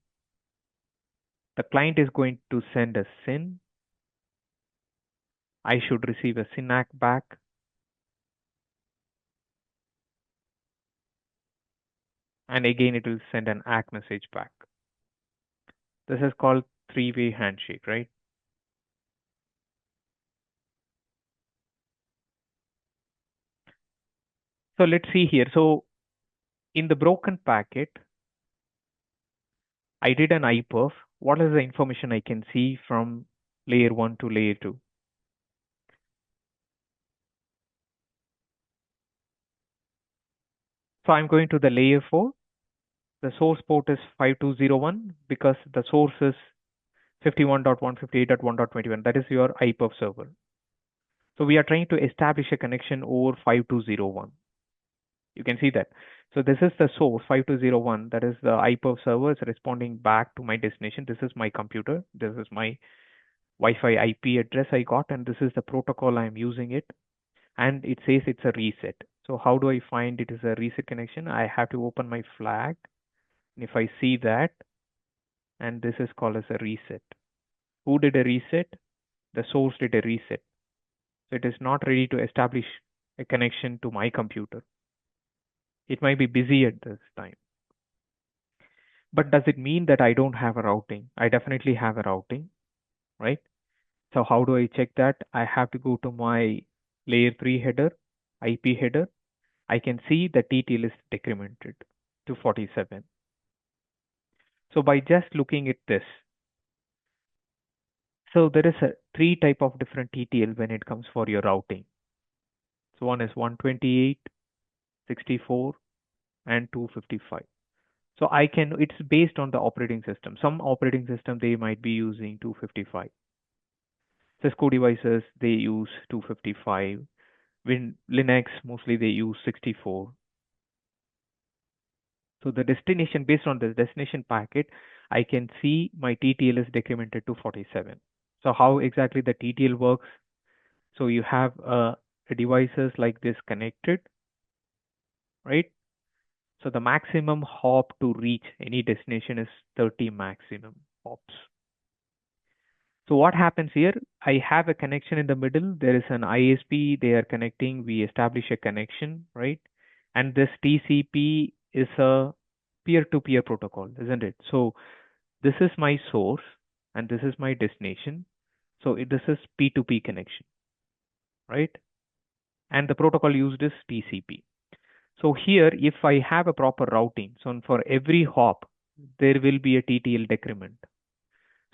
Speaker 1: the client is going to send a SYN. I should receive a SYN-ACK back. And again, it will send an ACK message back. This is called three-way handshake, right? So let's see here. So in the broken packet, I did an IPv. What is the information I can see from layer 1 to layer 2? So I'm going to the layer 4. The source port is 5201 because the source is 51.158.1.21. That is your IPv server. So we are trying to establish a connection over 5201. You can see that. So this is the source 5201. That is the IPv server is responding back to my destination. This is my computer. This is my Wi-Fi IP address I got, and this is the protocol I'm using it. And it says it's a reset. So how do I find it is a reset connection? I have to open my flag. And if I see that, and this is called as a reset. Who did a reset? The source did a reset. So it is not ready to establish a connection to my computer. It might be busy at this time. But does it mean that I don't have a routing? I definitely have a routing, right? So how do I check that? I have to go to my layer 3 header, IP header. I can see the TTL is decremented to 47. So by just looking at this, so there is a 3 type of different TTL when it comes for your routing. So one is 128, 64, and 255. So it's based on the operating system. Some operating system, they might be using 255. Cisco devices, they use 255. Linux, mostly they use 64. So the destination, based on the destination packet, I can see my TTL is decremented to 47. So how exactly the TTL works? So you have devices like this connected, right? So the maximum hop to reach any destination is 30 maximum hops. So what happens here? I have a connection in the middle. There is an ISP. They are connecting. We establish a connection, right? And this TCP is a peer-to-peer protocol, isn't it? So this is my source and this is my destination. So this is P2P connection, right? And the protocol used is TCP. So here, if I have a proper routing, so for every hop, there will be a TTL decrement.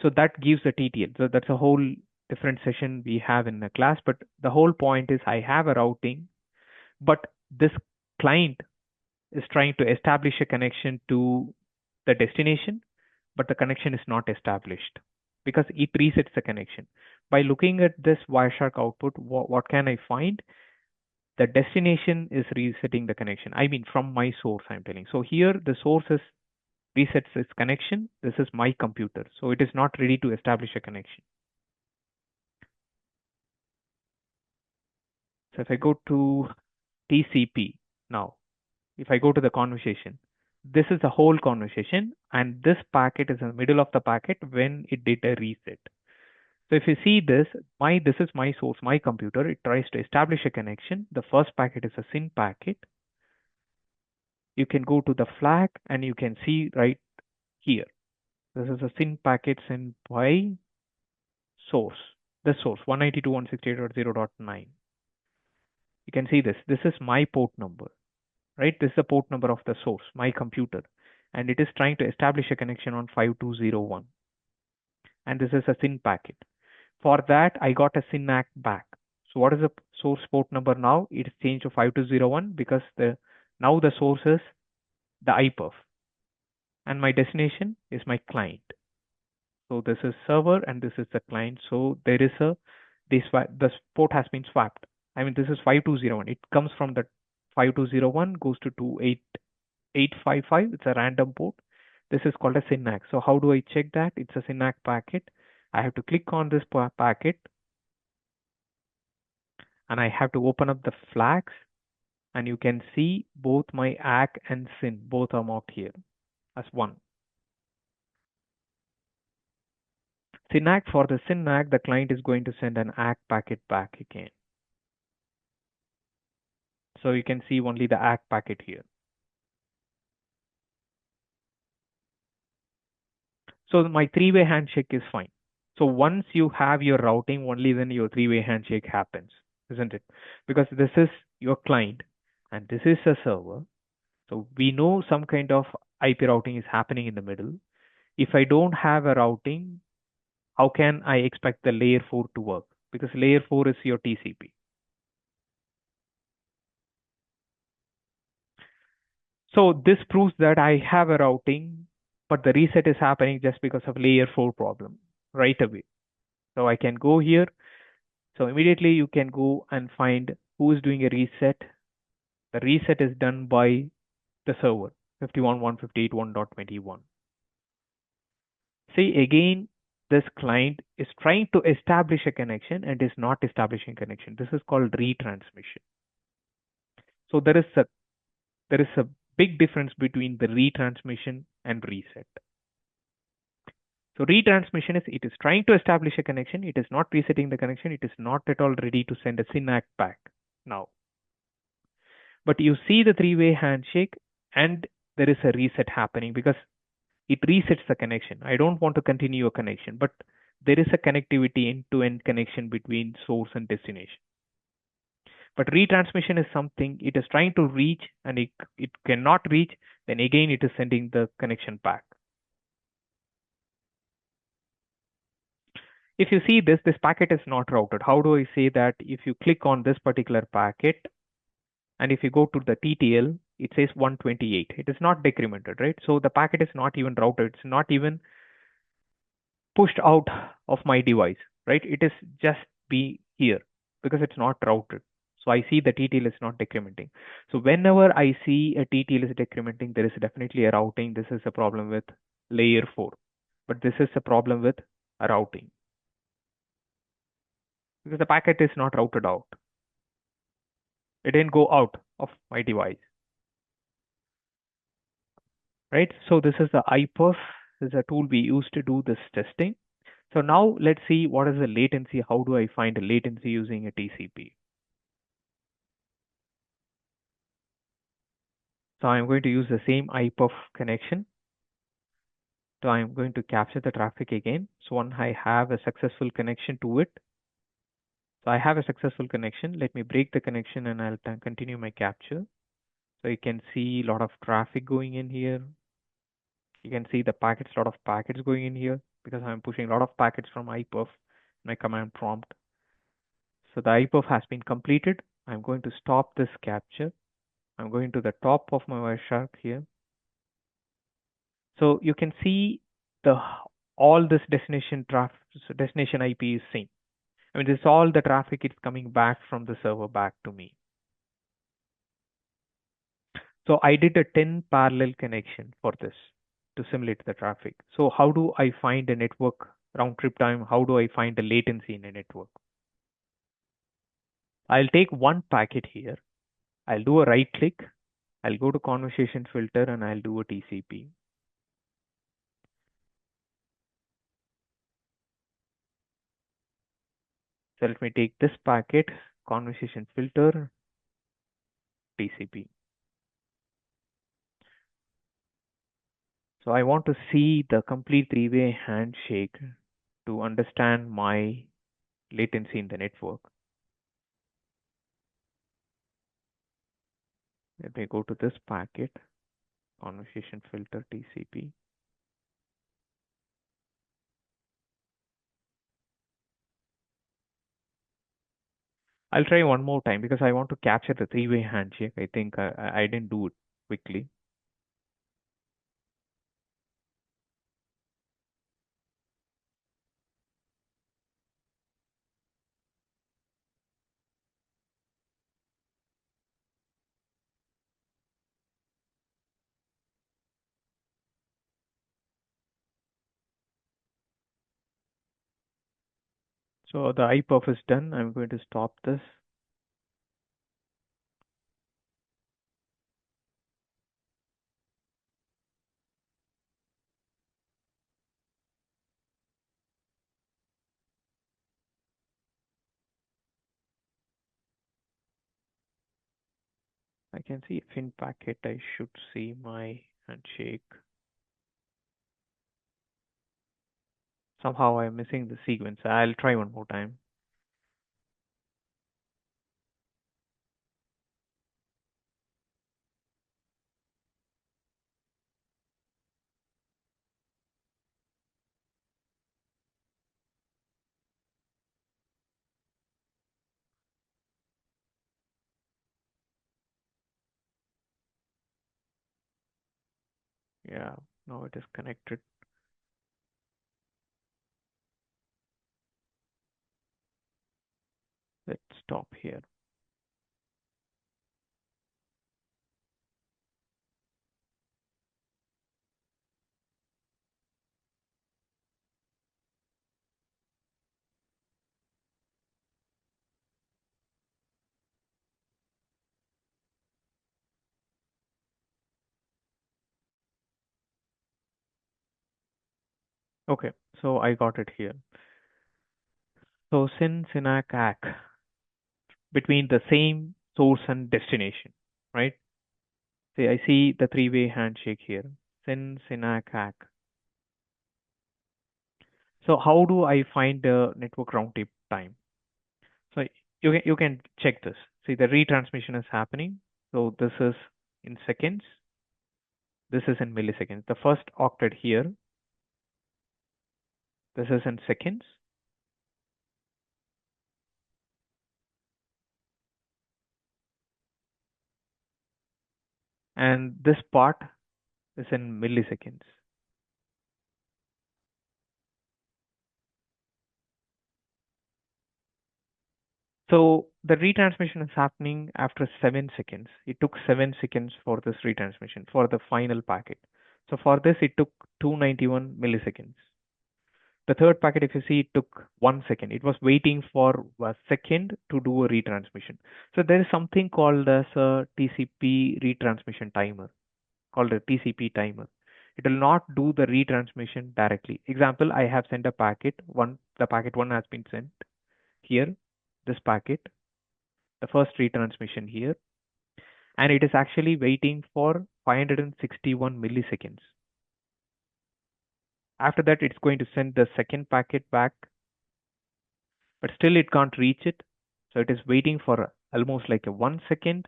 Speaker 1: So that gives a TTL. So that's a whole different session we have in the class. But the whole point is I have a routing, but this client is trying to establish a connection to the destination, but the connection is not established because it resets the connection. By looking at this Wireshark output, what can I find? The destination is resetting the connection. I mean, from my source, I'm telling. So here the source is resets its connection. This is my computer. So it is not ready to establish a connection. So if I go to TCP now, if I go to the conversation, this is the whole conversation, and this packet is in the middle of the packet when it did a reset. So if you see this is my source, my computer. It tries to establish a connection. The first packet is a SYN packet. You can go to the flag and you can see right here. This is a SYN packet sent by source. The source 192.168.0.9. You can see this. This is my port number, right? This is the port number of the source, my computer, and it is trying to establish a connection on 5201. And this is a SYN packet. For that, I got a SYNAC back. So what is the source port number now? It's changed to 5201 because now the source is the iPerf, and my destination is my client. So this is server and this is the client. So there is the port has been swapped. I mean, this is 5201. It comes from the 5201, goes to 28855. It's a random port. This is called a SYNAC. So how do I check that? It's a SYNAC packet. I have to click on this packet and I have to open up the flags, and you can see both my ACK and SYN, both are marked here as one. SYNAC, for the SYNAC, the client is going to send an ACK packet back again. So you can see only the ACK packet here. So my three-way handshake is fine. So once you have your routing, only then your three-way handshake happens, isn't it? Because this is your client and this is a server. So we know some kind of IP routing is happening in the middle. If I don't have a routing, how can I expect the layer 4 to work? Because layer 4 is your TCP. So this proves that I have a routing, but the reset is happening just because of layer 4 problem right away. So I can go here. So immediately you can go and find who is doing a reset. The reset is done by the server 51.158.1.21. See, again, this client is trying to establish a connection and is not establishing connection. This is called retransmission. So there is a big difference between the retransmission and reset. So retransmission is, it is trying to establish a connection. It is not resetting the connection. It is not at all ready to send a SYNAC back now. But you see the three-way handshake and there is a reset happening because it resets the connection. I don't want to continue a connection, but there is a connectivity end-to-end connection between source and destination. But retransmission is something it is trying to reach and it cannot reach, then again it is sending the connection back. if you see this, this packet is not routed. How do I say that? If you click on this particular packet, and if you go to the TTL, it says 128. It is not decremented, right? So the packet is not even routed. It's not even pushed out of my device, right? It is just be here because it's not routed. So I see the TTL is not decrementing. So whenever I see a TTL is decrementing, there is definitely a routing. This is a problem with layer 4, but this is a problem with a routing because the packet is not routed out. It didn't go out of my device, right? So this is the IPerf. This is a tool we use to do this testing. So now let's see what is the latency. How do I find a latency using a TCP? So I'm going to use the same IPerf connection. So I'm going to capture the traffic again. So when I have a successful connection to it, so I have a successful connection. Let me break the connection and I'll continue my capture. So you can see a lot of traffic going in here. You can see the packets, a lot of packets going in here because I'm pushing a lot of packets from IPerf, my command prompt. So the IPerf has been completed. I'm going to stop this capture. I'm going to the top of my Wireshark here. So you can see the all this destination traffic, destination IP is same. I mean, this is all the traffic it's coming back from the server back to me. So I did a 10 parallel connection for this to simulate the traffic. So how do I find a network round trip time? How do I find the latency in a network? I'll take one packet here. I'll do a right click. I'll go to conversation filter and I'll do a TCP. So let me take this packet, conversation filter, TCP. So I want to see the complete three-way handshake to understand my latency in the network. Let me go to this packet, conversation filter TCP. I'll try one more time because I want to capture the three-way handshake. I think I didn't do it quickly. So the IPerf is done. I'm going to stop this. I can see if in packet I should see my handshake. Somehow I'm missing the sequence. I'll try one more time. Yeah, now it is connected. Let's stop here. Okay, so I got it here. So syn synac ACK between the same source and destination, right? See, I see the three-way handshake here. Syn synac ACK. So how do I find the network round trip time? So you can check this. See, the retransmission is happening. So this is in seconds. This is in milliseconds. The first octet here. This is in seconds. and this part is in milliseconds. So the retransmission is happening after 7 seconds. It took 7 seconds for this retransmission for the final packet. So for this, it took 291 milliseconds. The third packet, if you see, it took 1 second. It was waiting for a second to do a retransmission. So there is something called as a TCP retransmission timer, called a TCP timer. It will not do the retransmission directly. Example, I have sent a packet. The packet 1 has been sent here, this packet, the first retransmission here, and it is actually waiting for 561 milliseconds. After that, it's going to send the second packet back, but still it can't reach it. So it is waiting for almost like a 1 second,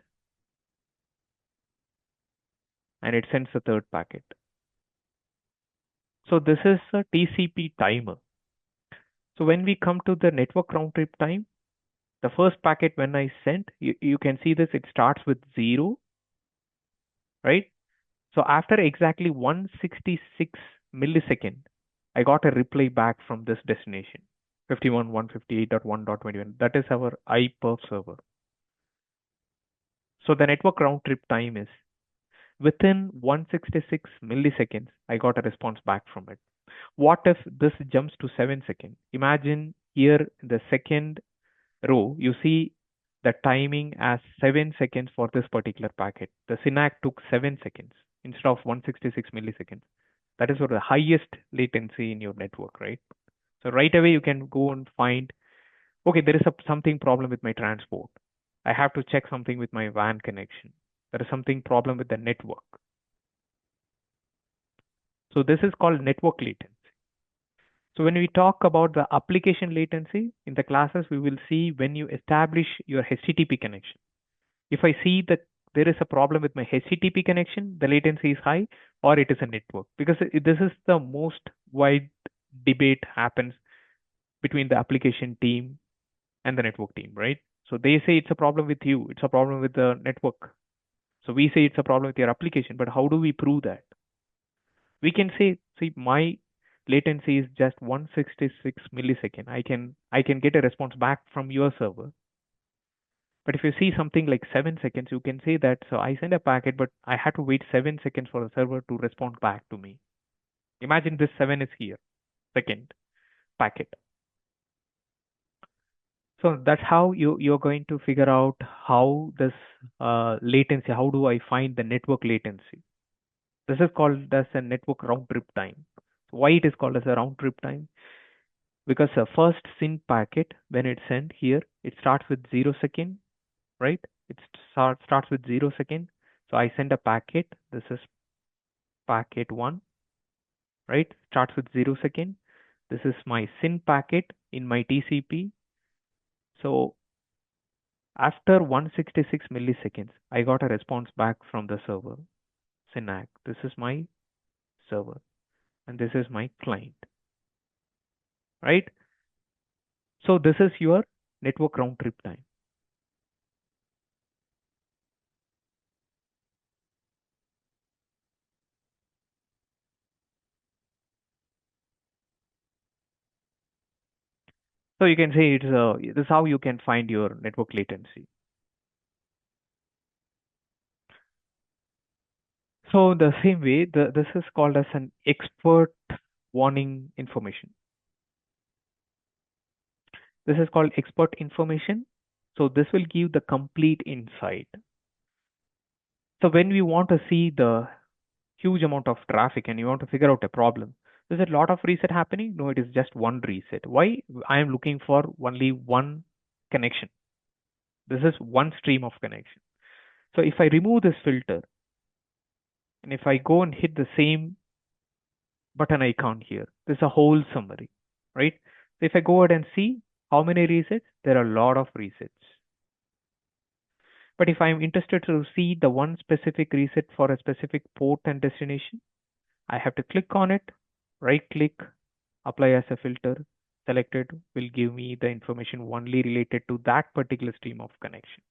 Speaker 1: and it sends the third packet. So this is a TCP timer. So when we come to the network round trip time, the first packet when I sent, you can see this, it starts with 0, right? So after exactly 166 millisecond, I got a reply back from this destination, 51.158.1.21. That is our iPerf server. So the network round trip time is within 166 milliseconds, I got a response back from it. What if this jumps to 7 seconds? Imagine here in the second row, you see the timing as 7 seconds for this particular packet. The SYNAC took 7 seconds instead of 166 milliseconds. That is for the highest latency in your network, right? So right away you can go and find, okay, there is something problem with my transport. I have to check something with my WAN connection. There is something problem with the network. So this is called network latency. So when we talk about the application latency in the classes, we will see when you establish your HTTP connection. If I see that there is a problem with my HTTP connection, the latency is high, or it is a network, because this is the most wide debate happens between the application team and the network team, right? So they say it's a problem with you, it's a problem with the network. So we say it's a problem with your application, but how do we prove that? We can say, see, my latency is just 166 millisecond. I can get a response back from your server. But if you see something like 7 seconds, you can say that, so I send a packet, but I had to wait 7 seconds for the server to respond back to me. Imagine this 7 is here, second packet. So that's how you're going to figure out how this latency, how do I find the network latency? This is called as a network round trip time. Why it is called as a round trip time? Because the first SYN packet, when it's sent here, it starts with 0 second, right? It starts with 0 second. So I send a packet. This is packet 1, right? Starts with 0 second. This is my SYN packet in my TCP. So after 166 milliseconds, I got a response back from the server, SYNAC. This is my server, and this is my client, right? So this is your network round trip time. So you can say this is how you can find your network latency. So the same way, this is called as an expert warning information. This is called expert information. So this will give the complete insight. So when we want to see the huge amount of traffic and you want to figure out a problem, is it a lot of reset happening? No, it is just one reset. Why? I am looking for only one connection. This is one stream of connection. So if I remove this filter and if I go and hit the same button icon here, there's a whole summary, right? So if I go ahead and see how many resets, there are a lot of resets. But if I'm interested to see the one specific reset for a specific port and destination, I have to click on it, right click, apply as a filter, selected will give me the information only related to that particular stream of connection.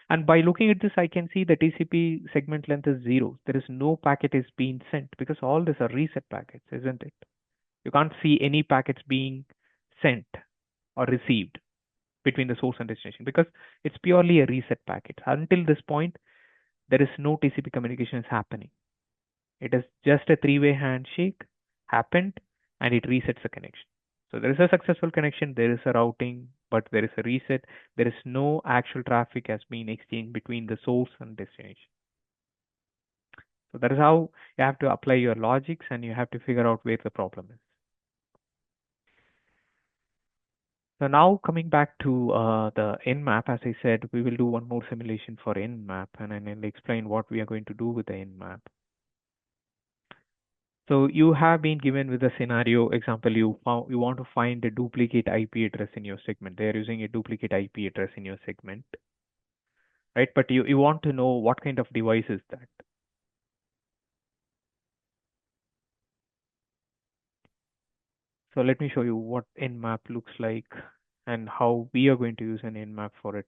Speaker 1: And by looking at this, I can see the TCP segment length is 0. There is no packet is being sent because all these are reset packets, isn't it? You can't see any packets being sent or received between the source and destination because it's purely a reset packet. Until this point, there is no TCP communication is happening. It is just a three-way handshake happened and it resets the connection. So there is a successful connection, there is a routing, but there is a reset. There is no actual traffic has been exchanged between the source and destination. So that is how you have to apply your logics and you have to figure out where the problem is. So now coming back to the Nmap, as I said, we will do one more simulation for Nmap and then I'll explain what we are going to do with the Nmap. So you have been given with a scenario example, you want to find a duplicate IP address in your segment. They are using a duplicate IP address in your segment, right? But you want to know what kind of device is that. So let me show you what Nmap looks like and how we are going to use an Nmap for it.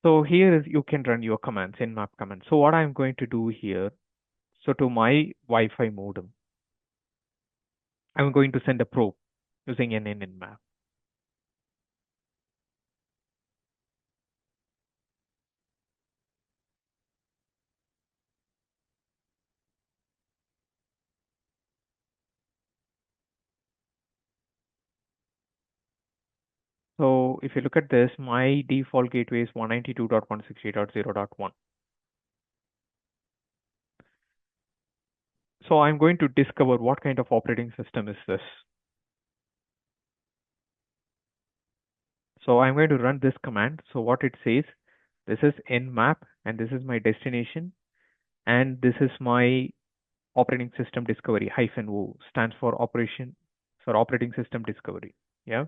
Speaker 1: So here is you can run your commands, Nmap command. So what I'm going to do here, so to my Wi-Fi modem, I'm going to send a probe using an Nmap. So if you look at this, my default gateway is 192.168.0.1. So I'm going to discover what kind of operating system is this. So I'm going to run this command. So what it says, this is nmap and this is my destination and this is my operating system discovery. -O stands for operating system discovery. Yeah.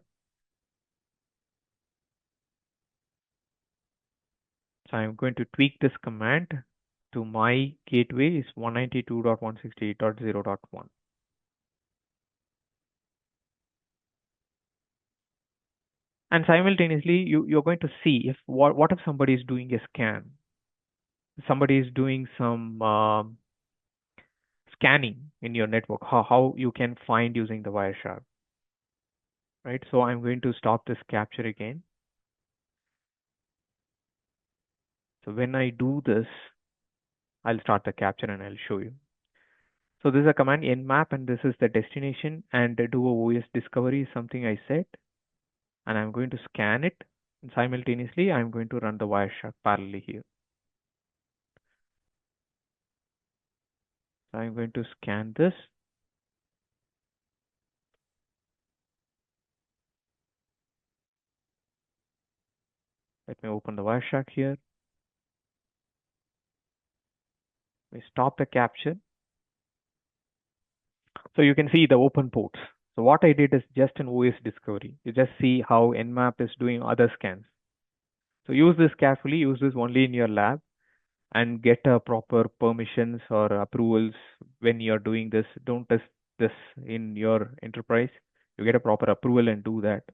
Speaker 1: So I'm going to tweak this command to my gateway is 192.168.0.1. And simultaneously, you're going to see if what if somebody is doing a scan, somebody is doing some scanning in your network, how you can find using the Wireshark, right? So I'm going to stop this capture again. So when I do this, I'll start the capture and I'll show you. So this is a command nmap and this is the destination and do a OS discovery is something I said. And I'm going to scan it and simultaneously I'm going to run the Wireshark parallelly here. So I'm going to scan this. Let me open the Wireshark here. We stop the capture. So you can see the open ports. So what I did is just an OS discovery. You just see how Nmap is doing other scans. So use this carefully, use this only in your lab and get a proper permissions or approvals when you're doing this. Don't test this in your enterprise. You get a proper approval and do that.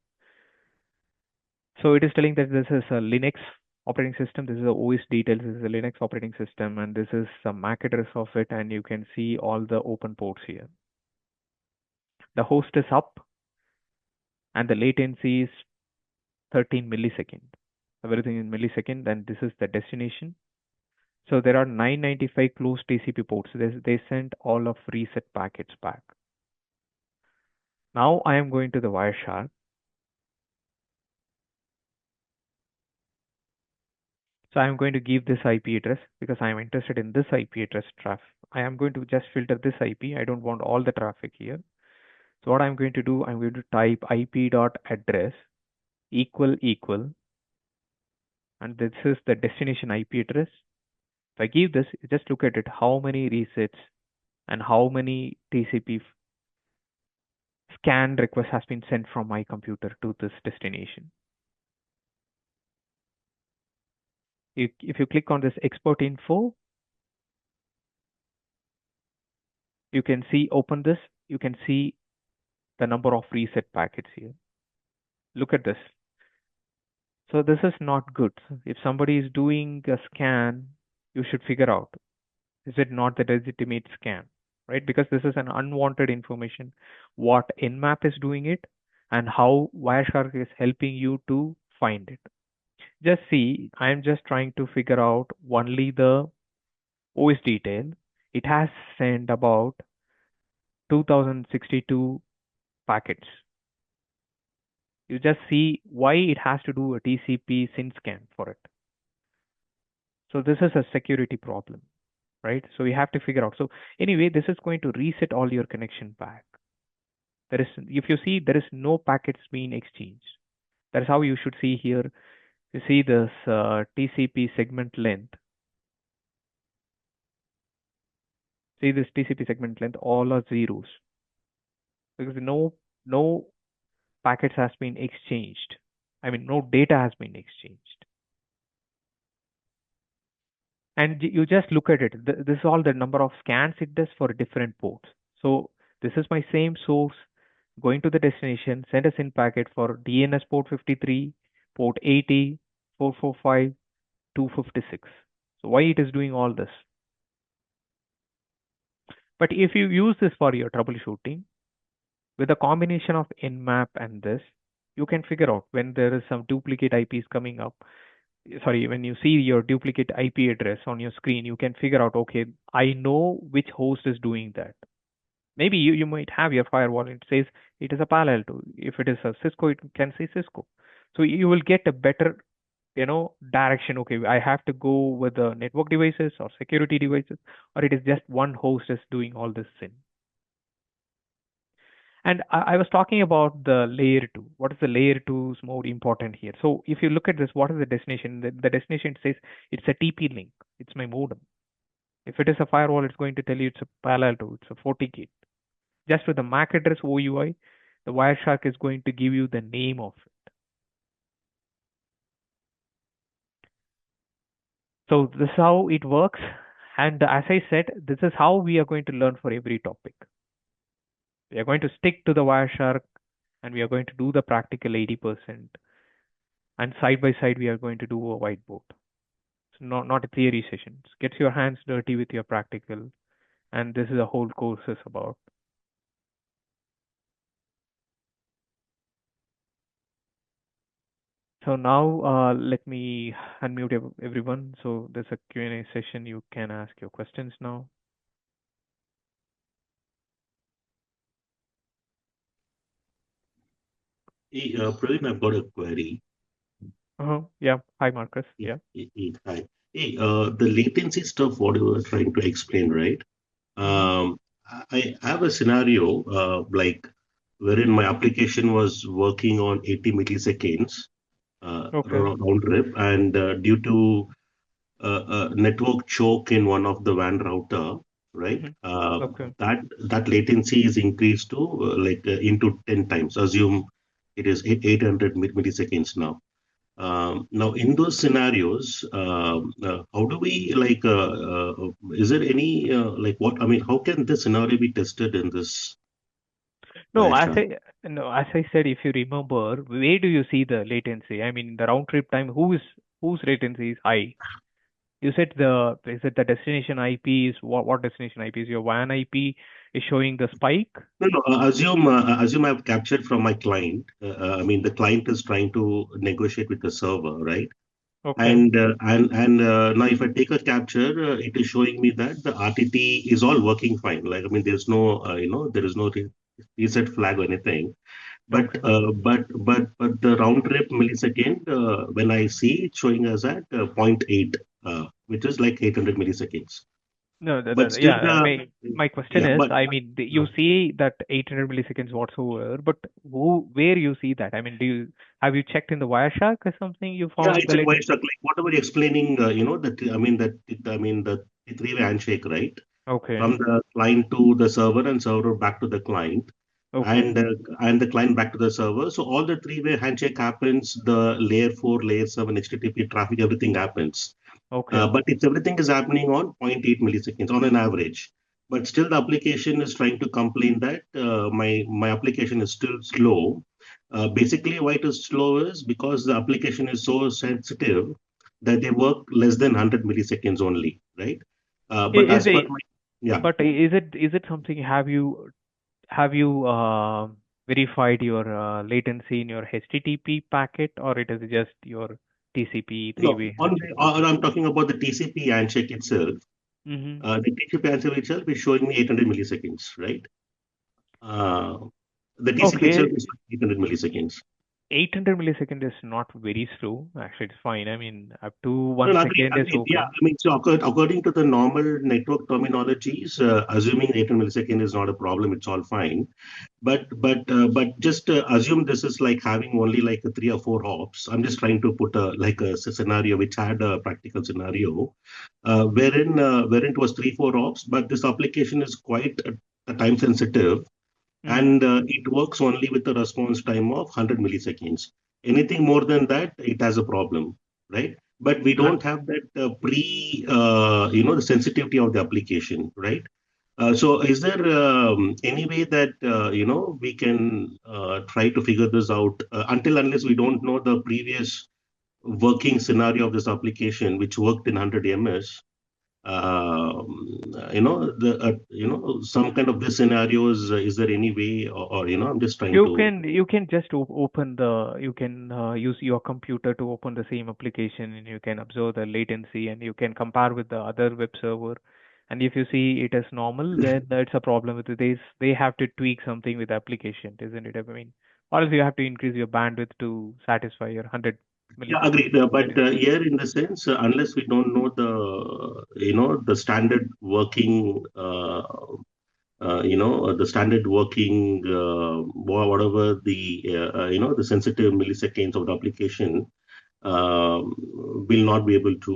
Speaker 1: So it is telling that this is a Linux operating system. This is a OS details. This is a Linux operating system and this is some MAC address of it and you can see all the open ports here. The host is up and the latency is 13 milliseconds. Everything in millisecond and this is the destination. So there are 995 closed TCP ports. They sent all of reset packets back. Now I am going to the Wireshark. So I am going to give this IP address because I am interested in this IP address traffic. I am going to just filter this IP. I don't want all the traffic here. So what I'm going to do, I'm going to type IP.address equal and this is the destination IP address. If I give this, just look at it, how many resets and how many TCP scan request has been sent from my computer to this destination. If you click on this export info, You can see, open this, you can see the number of reset packets here. Look at this. So this is not good. If somebody is doing a scan, you should figure out, is it not the legitimate scan, right? Because this is an unwanted information, what Nmap is doing it and how Wireshark is helping you to find it. Just see, I'm just trying to figure out only the OS detail. It has sent about 2062 packets. You just see why it has to do a TCP SYN scan for it. So this is a security problem, right? So you have to figure out. So anyway, this is going to reset all your connection back. There is, if you see, there is no packets being exchanged. That is how you should see here. You see this TCP segment length. See this TCP segment length, all are zeros because no packets has been exchanged. I mean, no data has been exchanged. And you just look at it. This is all the number of scans it does for different ports. So this is my same source going to the destination, send a SYN packet for DNS port 53, port 80, 445, 256. So why it is doing all this? But if you use this for your troubleshooting, with a combination of Nmap and this, you can figure out when there is some duplicate IPs coming up. Sorry, when you see your duplicate IP address on your screen, you can figure out, okay, I know which host is doing that. Maybe you might have your firewall, it says it is a Palo Alto. If it is a Cisco, it can say Cisco. So you will get a better, direction. Okay, I have to go with the network devices or security devices, or it is just one host is doing all this SYN. And I was talking about the layer 2. What is the layer 2 is more important here. So if you look at this, what is the destination? The destination says it's a TP link. It's my modem. If it is a firewall, it's going to tell you it's a Palo Alto. It's a 40 gate. Just with the MAC address OUI, the Wireshark is going to give you the name of it. So this is how it works. And as I said, this is how we are going to learn for every topic. We are going to stick to the Wireshark and we are going to do the practical 80%. And side by side, we are going to do a whiteboard. So not a theory session. Get your hands dirty with your practical. And this is a whole course is about. So now let me unmute everyone. So there's a Q&A session. You can ask your questions now.
Speaker 10: Hey, Praveen, I've got a query.
Speaker 1: Yeah. Hi, Marcus. Yeah.
Speaker 10: Hi. Hey, the latency stuff, what you were trying to explain, right? I have a scenario like wherein my application was working on 80 milliseconds round trip, and due to a network choke in one of the WAN router, right? That latency is increased to into 10 times. Assume it is 800 milliseconds now. Now, in those scenarios, how do we is there any what I mean? How can this scenario be tested in this?
Speaker 1: No, as I said, if you remember, where do you see the latency? I mean, the round trip time. Whose latency is high? You said is it the destination IP is what destination IP is your WAN IP is showing the spike?
Speaker 10: No. Assume I've captured from my client. I mean, the client is trying to negotiate with the server, right?
Speaker 1: Okay.
Speaker 10: And now if I take a capture, it is showing me that the RTT is all working fine. Like, I mean, there's no there is no reset flag or anything. But the round trip millisecond, when I see it showing us at 0.8, which is like 800 milliseconds.
Speaker 1: No,
Speaker 10: but still
Speaker 1: my question is, I mean, you see that 800 milliseconds whatsoever, but where you see that? I mean, have you checked in the Wireshark or something? You found
Speaker 10: it's in Wireshark. Like whatever you're explaining, the three-way handshake, right?
Speaker 1: Okay.
Speaker 10: From the client to the server and server back to the client, and the client back to the server. So all the three-way handshake happens. The layer 4, layer 7, HTTP traffic, everything happens.
Speaker 1: Okay.
Speaker 10: But if everything is happening on 0.8 milliseconds on an average. but still the application is trying to complain that my application is still slow. Basically, why it is slow is because the application is so sensitive that they work less than 100 milliseconds only, right? But
Speaker 1: Is
Speaker 10: as per
Speaker 1: it,
Speaker 10: my, yeah,
Speaker 1: but is it something, have you verified your latency in your HTTP packet, or it is just your TCP
Speaker 10: no,
Speaker 1: three-way
Speaker 10: on
Speaker 1: handshake?
Speaker 10: the, I'm talking about the TCP handshake itself.
Speaker 1: Mm-hmm.
Speaker 10: The TCP handshake itself is showing me 800 milliseconds, right? Uh, the TCP itself
Speaker 1: Okay,
Speaker 10: is 800 milliseconds.
Speaker 1: 800 millisecond is not very slow. Actually, it's fine. I mean, up to
Speaker 10: No,
Speaker 1: one
Speaker 10: no,
Speaker 1: second is
Speaker 10: yeah.
Speaker 1: okay.
Speaker 10: I mean, so according to the normal network terminologies, assuming 800 millisecond is not a problem, it's all fine. But just assume this is like having only like a 3 or 4 hops. I'm just trying to put a like a scenario which had a practical scenario, wherein it was 3 or 4 hops, but this application is quite time sensitive,
Speaker 1: Mm.
Speaker 10: and it works only with a response time of 100 milliseconds. Anything more than that, it has a problem, right? But we
Speaker 1: Uh,
Speaker 10: don't have that the sensitivity of the application, right? So is there any way that we can try to figure this out until unless we don't know the previous working scenario of this application, which worked in 100 ms? Some kind of this scenarios. Is there any way, or I'm just trying to.
Speaker 1: you can just open the, you can use your computer to open the same application, and you can observe the latency, and you can compare with the other web server. And if you see it is normal, then it's a problem with it. They have to tweak something with the application, isn't it? I mean, or else you have to increase your bandwidth to satisfy your 100
Speaker 10: Yeah,
Speaker 1: milliseconds.
Speaker 10: agreed. But here, in the sense, unless we don't know the standard working, the standard working, whatever the sensitive milliseconds of the application, will not be able to.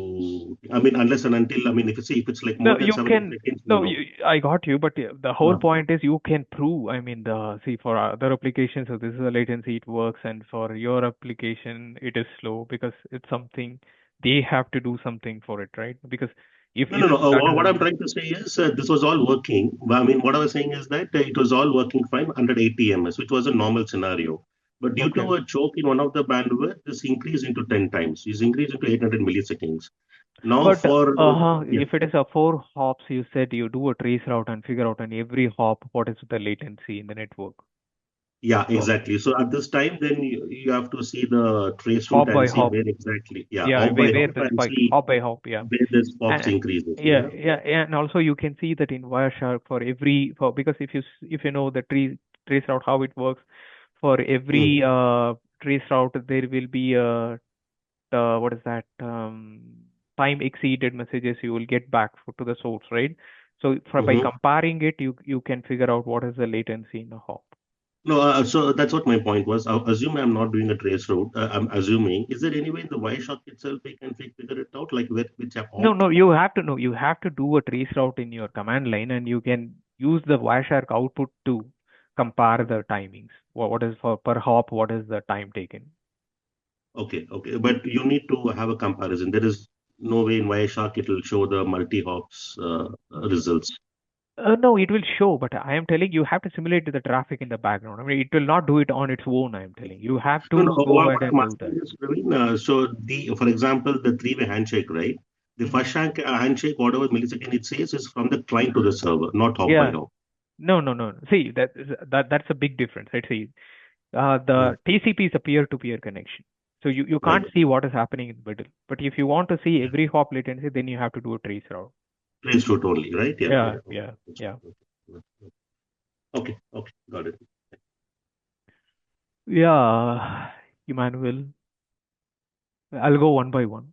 Speaker 10: I mean, unless and until. I mean, if it's like
Speaker 1: No,
Speaker 10: more than
Speaker 1: you
Speaker 10: 70
Speaker 1: can.
Speaker 10: seconds, we
Speaker 1: No,
Speaker 10: know.
Speaker 1: I got you, but the whole
Speaker 10: Uh,
Speaker 1: point is you can prove. I mean, the see for other applications, so this is the latency it works, and for your application, it is slow because it's something they have to do something for it, right? Because
Speaker 10: No,
Speaker 1: if
Speaker 10: no, no.
Speaker 1: that
Speaker 10: What
Speaker 1: is
Speaker 10: I'm trying to say is this was all working. I mean, what I was saying is that it was all working fine, 180 ms, which was a normal scenario. But due
Speaker 1: okay,
Speaker 10: to a choke in one of the bandwidth, this increased into 10 times. It's increased into 800 milliseconds. Now,
Speaker 1: but
Speaker 10: for yeah,
Speaker 1: if it is a 4 hops, you said you do a trace route and figure out on every hop what is the latency in the network.
Speaker 10: yeah,
Speaker 1: So
Speaker 10: exactly. So at this time, then you have to see the trace route
Speaker 1: hop by
Speaker 10: and see
Speaker 1: hop,
Speaker 10: where exactly, yeah,
Speaker 1: yeah,
Speaker 10: hop by
Speaker 1: where
Speaker 10: hop
Speaker 1: the
Speaker 10: and
Speaker 1: spike,
Speaker 10: see
Speaker 1: hop by hop, yeah.
Speaker 10: where this pops
Speaker 1: And
Speaker 10: increases.
Speaker 1: yeah,
Speaker 10: Yeah.
Speaker 1: yeah, and also you can see that in Wireshark for every, for because if you know the trace route how it works, for
Speaker 10: Mm.
Speaker 1: every trace route there will be a what is that time exceeded messages you will get back to the source, right? So for by
Speaker 10: Mhm.
Speaker 1: comparing it, you can figure out what is the latency in a hop.
Speaker 10: No, so that's what my point was. Assume I'm not doing a trace route. I'm assuming, is there any way in the Wireshark itself we can figure it out, like which have
Speaker 1: No,
Speaker 10: opt?
Speaker 1: no, you have to know. You have to do a trace route in your command line, and you can use the Wireshark output to compare the timings. What is for per hop? What is the time taken?
Speaker 10: Okay, okay, but you need to have a comparison. There is no way in Wireshark it will show the multi-hops results.
Speaker 1: No, it will show, but I am telling you have to simulate the traffic in the background. I mean, it will not do it on its own. I am telling you have
Speaker 10: No, no.
Speaker 1: to go
Speaker 10: What
Speaker 1: ahead
Speaker 10: I'm
Speaker 1: and do
Speaker 10: asking
Speaker 1: that.
Speaker 10: is, Praveen, so for example, the three-way handshake, right? The
Speaker 1: Hmm.
Speaker 10: first handshake, whatever millisecond it says, is from the client to the server, not hop by
Speaker 1: Yeah.
Speaker 10: hop.
Speaker 1: No, no, no. See, that's a big difference. Let's see.
Speaker 10: Mm.
Speaker 1: The TCP is a peer-to-peer connection. So you
Speaker 10: Right.
Speaker 1: can't see what is happening in the middle. But if you want to see every hop latency, then you have to do a trace route.
Speaker 10: Trace route only, right? Yeah,
Speaker 1: Yeah,
Speaker 10: yeah.
Speaker 1: yeah, yeah.
Speaker 10: Okay, okay, got it.
Speaker 1: Yeah, Emmanuel. I'll go one by one.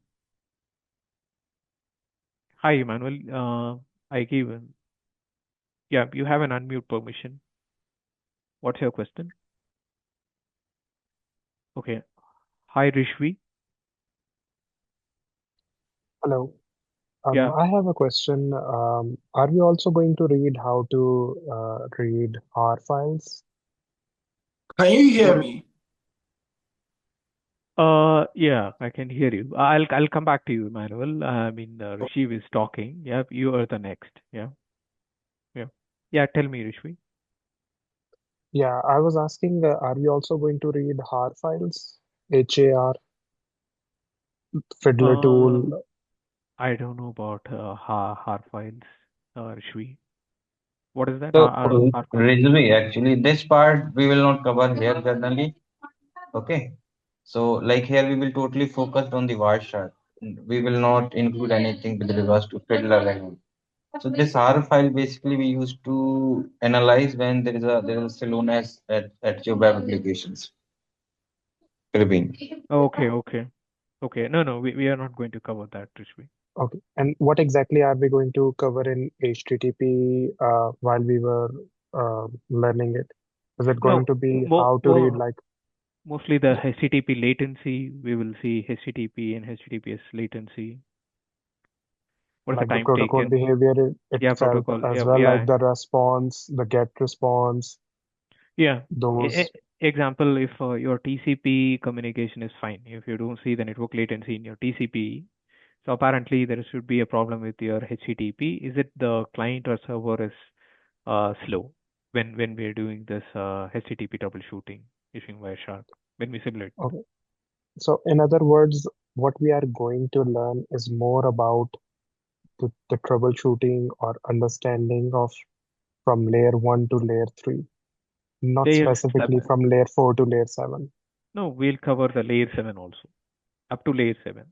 Speaker 1: Hi, Emmanuel. I give. Yeah, you have an unmute permission. What's your question? Okay. Hi, Rishvi.
Speaker 11: Hello.
Speaker 1: Yeah.
Speaker 11: I have a question. Are we also going to read how to read R files?
Speaker 12: Can you hear me?
Speaker 1: Yeah, I can hear you. I'll come back to you, Emmanuel. I mean, Rishi is talking. Yeah, you are the next. Yeah. Yeah, tell me, Rishvi.
Speaker 11: Yeah, I was asking, are we also going to read HAR files? HAR, Fiddler
Speaker 1: Uh,
Speaker 11: tool,
Speaker 1: I don't know about HAR files, Rishvi. What is that?
Speaker 9: So,
Speaker 1: HAR files?
Speaker 9: Rizvi, actually, this part we will not cover here generally. Okay. So, like here, we will totally focus on the Wireshark. We will not include anything with regards to Fiddler and all. So, this R file basically we use to analyze when there is slowness at your web applications. Praveen.
Speaker 1: Okay. No, we are not going to cover that, Rishvi.
Speaker 11: Okay. And what exactly are we going to cover in HTTP while we were learning it? Is it going
Speaker 1: No,
Speaker 11: to be
Speaker 1: more,
Speaker 11: how to read
Speaker 1: more,
Speaker 11: like
Speaker 1: mostly the HTTP latency. We will see HTTP and HTTPS latency. What is the
Speaker 11: the
Speaker 1: time
Speaker 11: protocol
Speaker 1: taken?
Speaker 11: behavior
Speaker 1: Yeah,
Speaker 11: itself,
Speaker 1: protocol.
Speaker 11: as
Speaker 1: Yeah,
Speaker 11: well like
Speaker 1: yeah,
Speaker 11: the response, the get response,
Speaker 1: yeah.
Speaker 11: those.
Speaker 1: Example, if your TCP communication is fine, if you don't see the network latency in your TCP, so apparently there should be a problem with your HTTP. Is it the client or server is slow when we're doing this HTTP troubleshooting using Wireshark when we simulate?
Speaker 11: Okay. So in other words, what we are going to learn is more about the troubleshooting or understanding of from layer 1 to layer 3, not
Speaker 1: Layer
Speaker 11: specifically
Speaker 1: 7.
Speaker 11: from layer 4 to layer 7.
Speaker 1: No, we'll cover the layer 7 also, up to layer 7.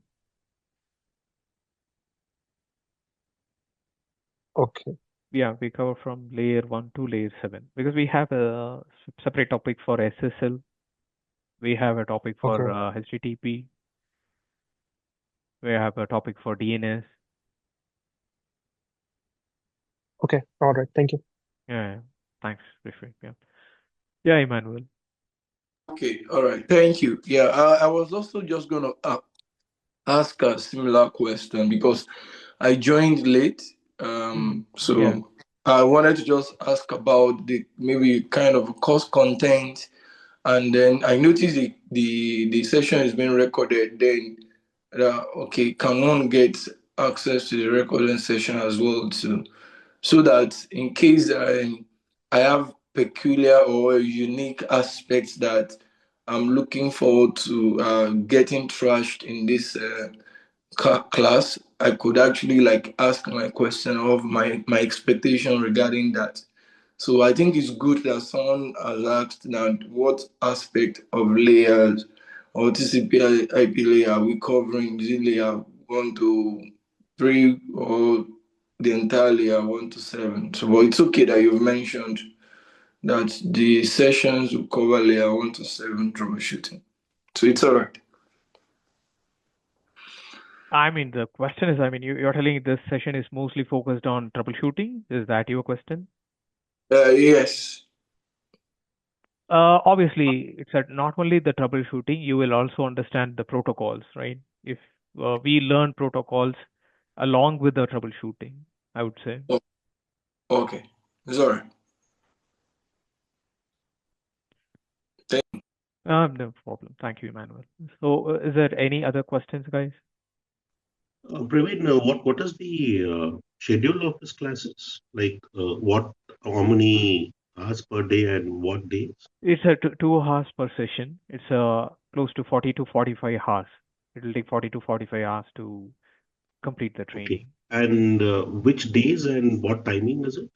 Speaker 11: Okay.
Speaker 1: Yeah, we cover from layer 1 to layer 7 because we have a separate topic for SSL. We have a topic for
Speaker 11: Okay.
Speaker 1: HTTP. We have a topic for DNS.
Speaker 11: Okay. All right. Thank you.
Speaker 1: Yeah, thanks, Rishi. Yeah, Emmanuel.
Speaker 12: Okay, all right. Thank you. Yeah, I was also just gonna ask a similar question because I joined late. So
Speaker 1: Yeah.
Speaker 12: I wanted to just ask about the maybe kind of course content, and then I noticed the session is being recorded. Then, okay, can one get access to the recording session as well too? So that in case I have peculiar or unique aspects that I'm looking forward to getting trashed in this class, I could actually like ask my question of my expectation regarding that. So I think it's good that someone has asked that what aspect of layers or TCP IP layer are we covering? Is it layer 1 to 3 or the entire layer 1 to 7? So but it's okay that you've mentioned that the sessions will cover layer 1 to 7 troubleshooting. So it's all right.
Speaker 1: I mean, the question is, I mean, you're telling this session is mostly focused on troubleshooting. Is that your question?
Speaker 12: Yes.
Speaker 1: Obviously, it's not only the troubleshooting, you will also understand the protocols, right? If we learn protocols along with the troubleshooting, I would say.
Speaker 12: Oh, okay. It's all right.
Speaker 1: No problem. Thank you, Emmanuel. So, is there any other questions, guys?
Speaker 10: Praveen, what is the schedule of these classes? Like, how many hours per day and what days?
Speaker 1: It's a 2 hours per session. It's close to 40 to 45 hours. It will take 40 to 45 hours to complete the
Speaker 10: Okay.
Speaker 1: training.
Speaker 10: And which days and what timing is it?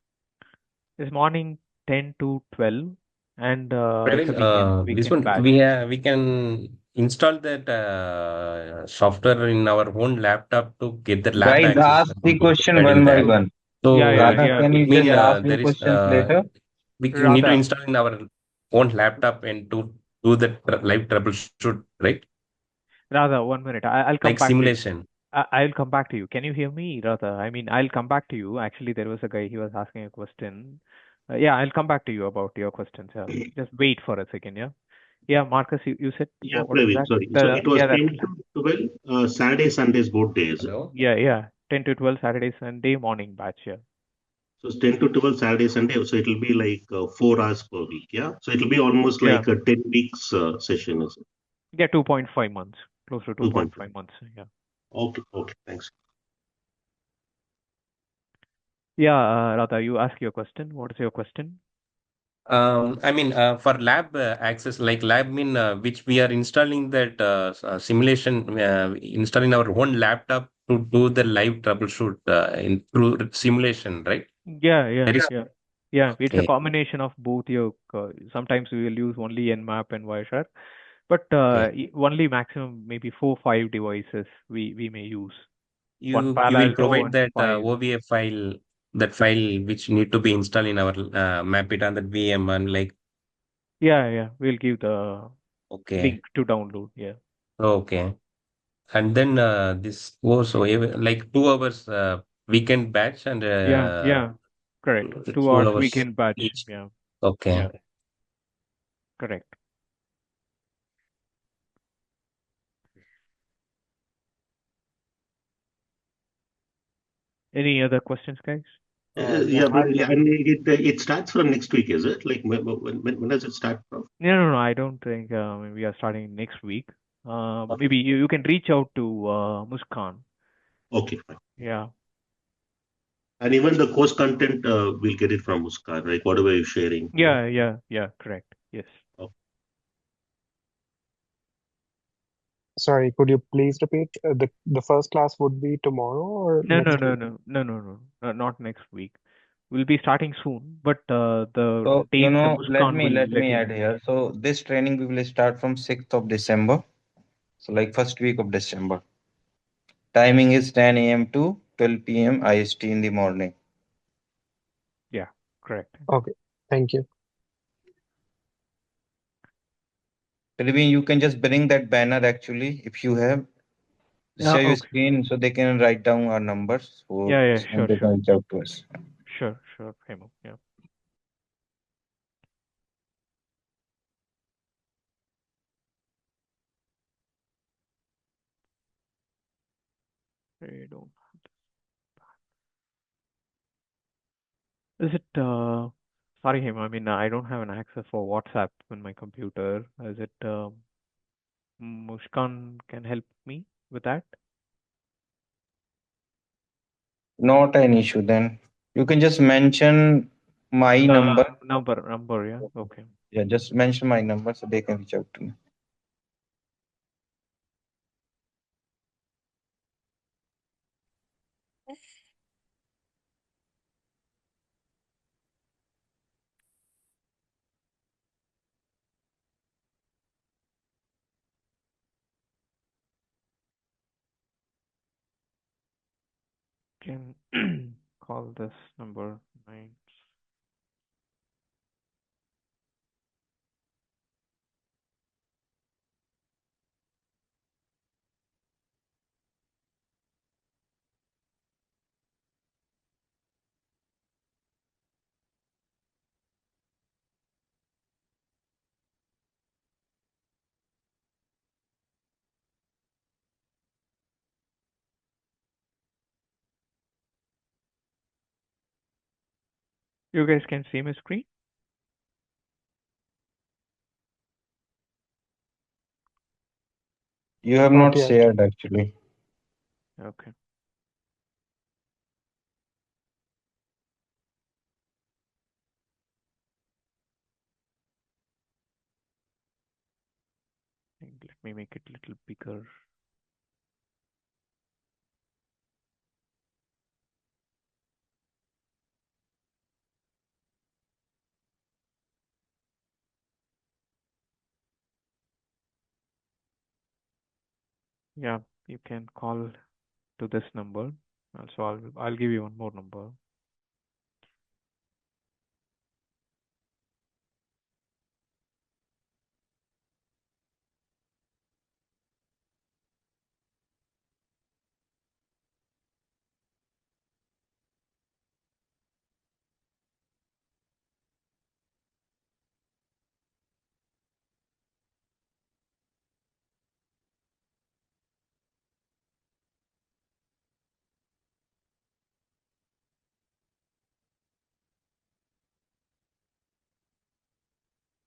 Speaker 1: It's morning 10 to 12, and it's a
Speaker 13: Praveen, this
Speaker 1: weekend
Speaker 13: one
Speaker 1: batch.
Speaker 13: we can install that software in our own laptop to get the lab
Speaker 9: Guys,
Speaker 13: access
Speaker 9: ask the question
Speaker 13: regarding
Speaker 9: one by
Speaker 13: that.
Speaker 9: one.
Speaker 1: Yeah,
Speaker 13: So
Speaker 1: yeah,
Speaker 9: Radha,
Speaker 1: yeah.
Speaker 9: can you
Speaker 13: it mean
Speaker 9: just ask your
Speaker 13: there is
Speaker 9: questions later?
Speaker 13: we need to
Speaker 1: Radha,
Speaker 13: install in our own laptop and to do the live troubleshoot, right?
Speaker 1: Radha, 1 minute. I'll come
Speaker 13: Like
Speaker 1: back to you.
Speaker 13: simulation.
Speaker 1: I'll come back to you. Can you hear me, Radha? I mean, I'll come back to you. Actually, there was a guy, he was asking a question. Yeah, I'll come back to you about your questions. Yeah. Just wait for a second, yeah? Yeah, Marcus, you said,
Speaker 10: Yeah,
Speaker 1: what is
Speaker 10: Praveen,
Speaker 1: that?
Speaker 10: sorry. So it was
Speaker 1: Yeah,
Speaker 10: 10 to 12, Saturday, Sundays, both days.
Speaker 13: Hello?
Speaker 1: yeah. 10 to 12 Saturday, Sunday morning batch, yeah.
Speaker 10: So it's 10 to 12 Saturday, Sunday. So it'll be like 4 hours per week. Yeah. So it'll be almost
Speaker 1: Yeah.
Speaker 10: like a 10 weeks session. Is it?
Speaker 1: Yeah, 2.5 months. Close to
Speaker 10: 2.5.
Speaker 1: 2.5 months, yeah.
Speaker 10: Okay. Okay. Thanks.
Speaker 1: Yeah, Radha, you ask your question. What is your question?
Speaker 13: I mean, for lab access, like lab mean which we are installing that simulation, installing our own laptop to do the live troubleshoot in through simulation, right?
Speaker 1: Yeah. It's a
Speaker 13: Okay.
Speaker 1: combination of both. Sometimes we will use only Nmap and Wireshark, but
Speaker 13: Okay.
Speaker 1: only maximum maybe 4-5 devices we may use. One
Speaker 13: You
Speaker 1: Palo
Speaker 13: will
Speaker 1: Alto
Speaker 13: provide
Speaker 1: and
Speaker 13: that
Speaker 1: 5.
Speaker 13: OVA file, that file which need to be installed in our map it on that VM and like
Speaker 1: Yeah. We'll give the
Speaker 13: okay,
Speaker 1: link to download. Yeah.
Speaker 13: okay, and then this also like 2 hours weekend batch and
Speaker 1: Yeah. Correct. 2 hours
Speaker 13: 2 hours
Speaker 1: weekend batch.
Speaker 13: each.
Speaker 1: Yeah.
Speaker 13: Okay.
Speaker 1: Correct. Any other questions, guys?
Speaker 10: Yeah, when it starts from next week, is it? Like when does it start from?
Speaker 1: No. I don't think we are starting next week. Maybe you can reach out to Muskan.
Speaker 10: Okay, fine.
Speaker 1: Yeah.
Speaker 10: And even the course content, we'll get it from Muskan, right? Whatever you're sharing.
Speaker 1: Yeah. Correct. Yes.
Speaker 10: Okay.
Speaker 11: Sorry, could you please repeat? The first class would be tomorrow or
Speaker 1: No.
Speaker 11: next week?
Speaker 1: No. Not next week. We'll be starting soon, but the
Speaker 9: So,
Speaker 1: date the
Speaker 9: let
Speaker 1: Muskan
Speaker 9: me
Speaker 1: will
Speaker 9: let
Speaker 1: let
Speaker 9: me
Speaker 1: you
Speaker 9: add
Speaker 1: know.
Speaker 9: here. So this training we will start from 6th of December. So like first week of December. Timing is 10 a.m. to 12 p.m. IST in the morning.
Speaker 1: Yeah. Correct.
Speaker 11: Okay, thank you.
Speaker 9: Trivin, you can just bring that banner actually if you have. Share your
Speaker 1: Okay.
Speaker 9: screen so they can write down our numbers so
Speaker 1: Yeah.
Speaker 9: someone they can
Speaker 1: Sure.
Speaker 9: reach out to us.
Speaker 1: Sure. Hemo. Yeah. I don't. Is it sorry, Hema. I mean, I don't have an access for WhatsApp on my computer. Is it Mushkan can help me with that?
Speaker 9: Not an issue then. You can just mention my number.
Speaker 1: The number, yeah. Okay.
Speaker 9: Yeah, just mention my number so they can reach out to me.
Speaker 1: Can call this number 9. You guys can see my screen?
Speaker 9: You have
Speaker 11: Not
Speaker 9: not
Speaker 11: yet.
Speaker 9: shared actually.
Speaker 1: Okay. Let me make it a little bigger. Yeah, you can call to this number. Also, I'll give you one more number.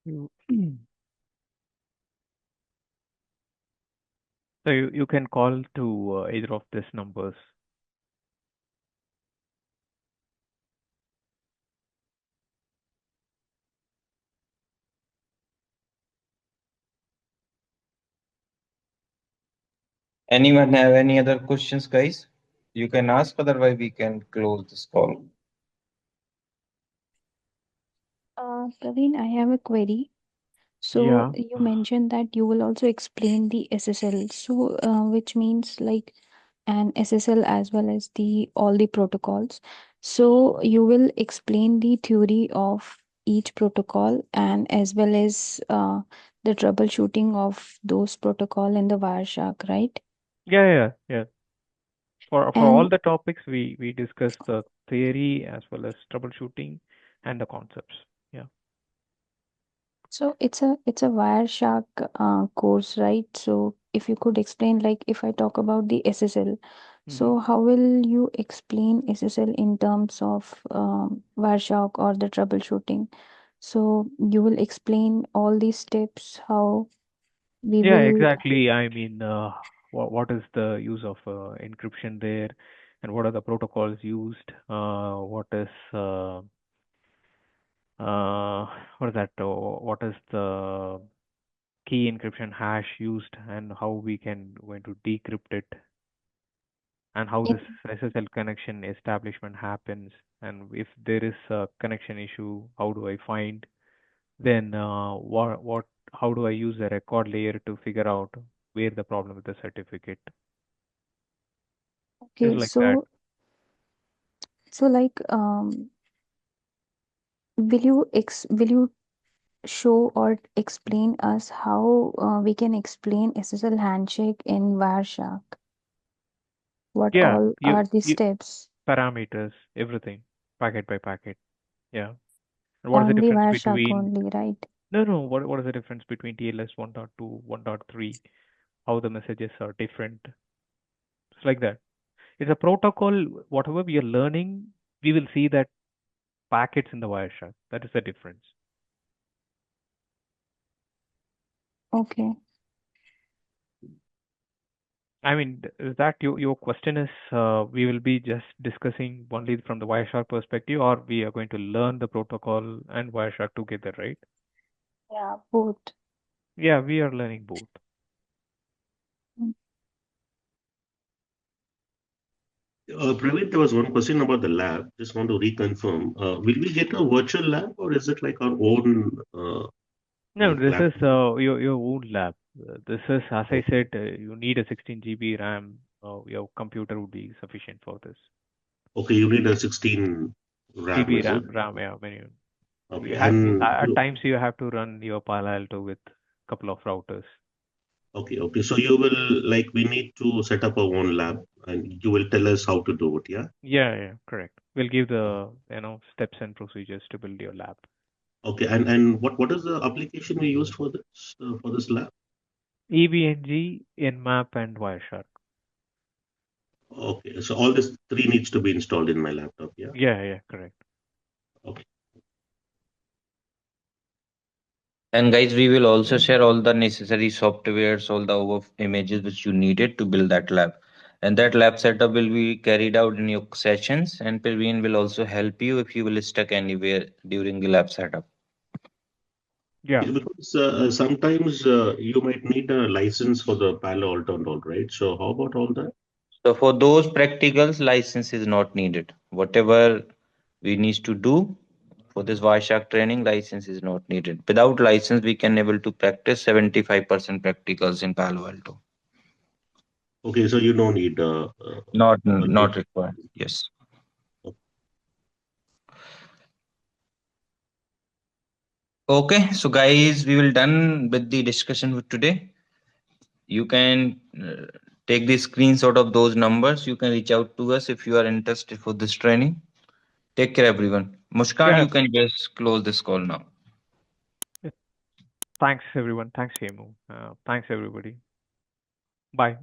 Speaker 1: You so you can call to either of these numbers.
Speaker 9: Anyone have any other questions, guys? You can ask, otherwise we can close this call.
Speaker 14: Praveen, I have a query. So
Speaker 1: Yeah.
Speaker 14: you mentioned that you will also explain the SSL. So which means like an SSL as well as the all the protocols. So you will explain the theory of each protocol and as well as the troubleshooting of those protocol in the Wireshark, right?
Speaker 1: Yeah. For all
Speaker 14: And
Speaker 1: the topics we discuss the theory as well as troubleshooting and the concepts. Yeah.
Speaker 14: so it's a Wireshark course, right? So if you could explain, like if I talk about the SSL,
Speaker 1: Hmm.
Speaker 14: so how will you explain SSL in terms of Wireshark or the troubleshooting? So you will explain all these steps, how we
Speaker 1: Yeah,
Speaker 14: will.
Speaker 1: exactly. I mean, what is the use of encryption there, and what are the protocols used? What is uh, what is that? What is the key encryption hash used, and how we can going to decrypt it, and how this SSL connection establishment happens, and if there is a connection issue, how do I find? Then what? How do I use a record layer to figure out where the problem with the certificate? Just
Speaker 14: Okay,
Speaker 1: like that.
Speaker 14: so like will you show or explain us how we can explain SSL handshake in Wireshark? What
Speaker 1: Yeah,
Speaker 14: all are the
Speaker 1: you
Speaker 14: steps
Speaker 1: parameters, everything, packet by packet. Yeah. And what is the
Speaker 14: on the
Speaker 1: difference
Speaker 14: Wireshark
Speaker 1: between
Speaker 14: only, right?
Speaker 1: no, what is the difference between TLS 1.2, 1.3? How the messages are different. It's like that. It's a protocol. Whatever we are learning, we will see that packets in the Wireshark. That is the difference.
Speaker 14: Okay.
Speaker 1: I mean, is that your question is we will be just discussing only from the Wireshark perspective, or we are going to learn the protocol and Wireshark together, right?
Speaker 14: Yeah, both.
Speaker 1: Yeah, we are learning both.
Speaker 14: Mm.
Speaker 10: Praveen, there was one question about the lab. Just want to reconfirm. Will we get a virtual lab or is it like our own
Speaker 1: No, this
Speaker 10: lab?
Speaker 1: is your own lab. This is, as I said, you need a 16 GB RAM. Your computer would be sufficient for this.
Speaker 10: Okay, you need a 16 RAM,
Speaker 1: GB
Speaker 10: is it?
Speaker 1: RAM, yeah. When
Speaker 10: Okay,
Speaker 1: you have
Speaker 10: and
Speaker 1: at times you have to run your Palo Alto with couple of routers.
Speaker 10: okay. So you will like we need to set up our own lab, and you will tell us how to do it. Yeah.
Speaker 1: Yeah, correct. We'll give the steps and procedures to build your lab.
Speaker 10: Okay, and what is the application we used for this lab?
Speaker 1: EVNG, Nmap, and Wireshark.
Speaker 10: Okay, so all this three needs to be installed in my laptop. Yeah.
Speaker 1: Yeah, correct.
Speaker 10: Okay.
Speaker 9: And guys, we will also share all the necessary softwares, all the over images which you needed to build that lab. And that lab setup will be carried out in your sessions, and Praveen will also help you if you will stuck anywhere during the lab setup.
Speaker 1: Yeah.
Speaker 10: Because sometimes you might need a license for the Palo Alto and all, right? So how about all that?
Speaker 9: So for those practicals, license is not needed. Whatever we need to do for this Wireshark training, license is not needed. Without license, we can able to practice 75% practicals in Palo Alto.
Speaker 10: Okay, so you don't need
Speaker 9: Not required. Yes. Okay, so guys, we will done with the discussion with today. You can take the screenshot of those numbers. You can reach out to us if you are interested for this training. Take care, everyone. Muskan,
Speaker 1: Yeah.
Speaker 9: you can just close this call now.
Speaker 1: Thanks everyone. Thanks Hemu. Thanks everybody. Bye.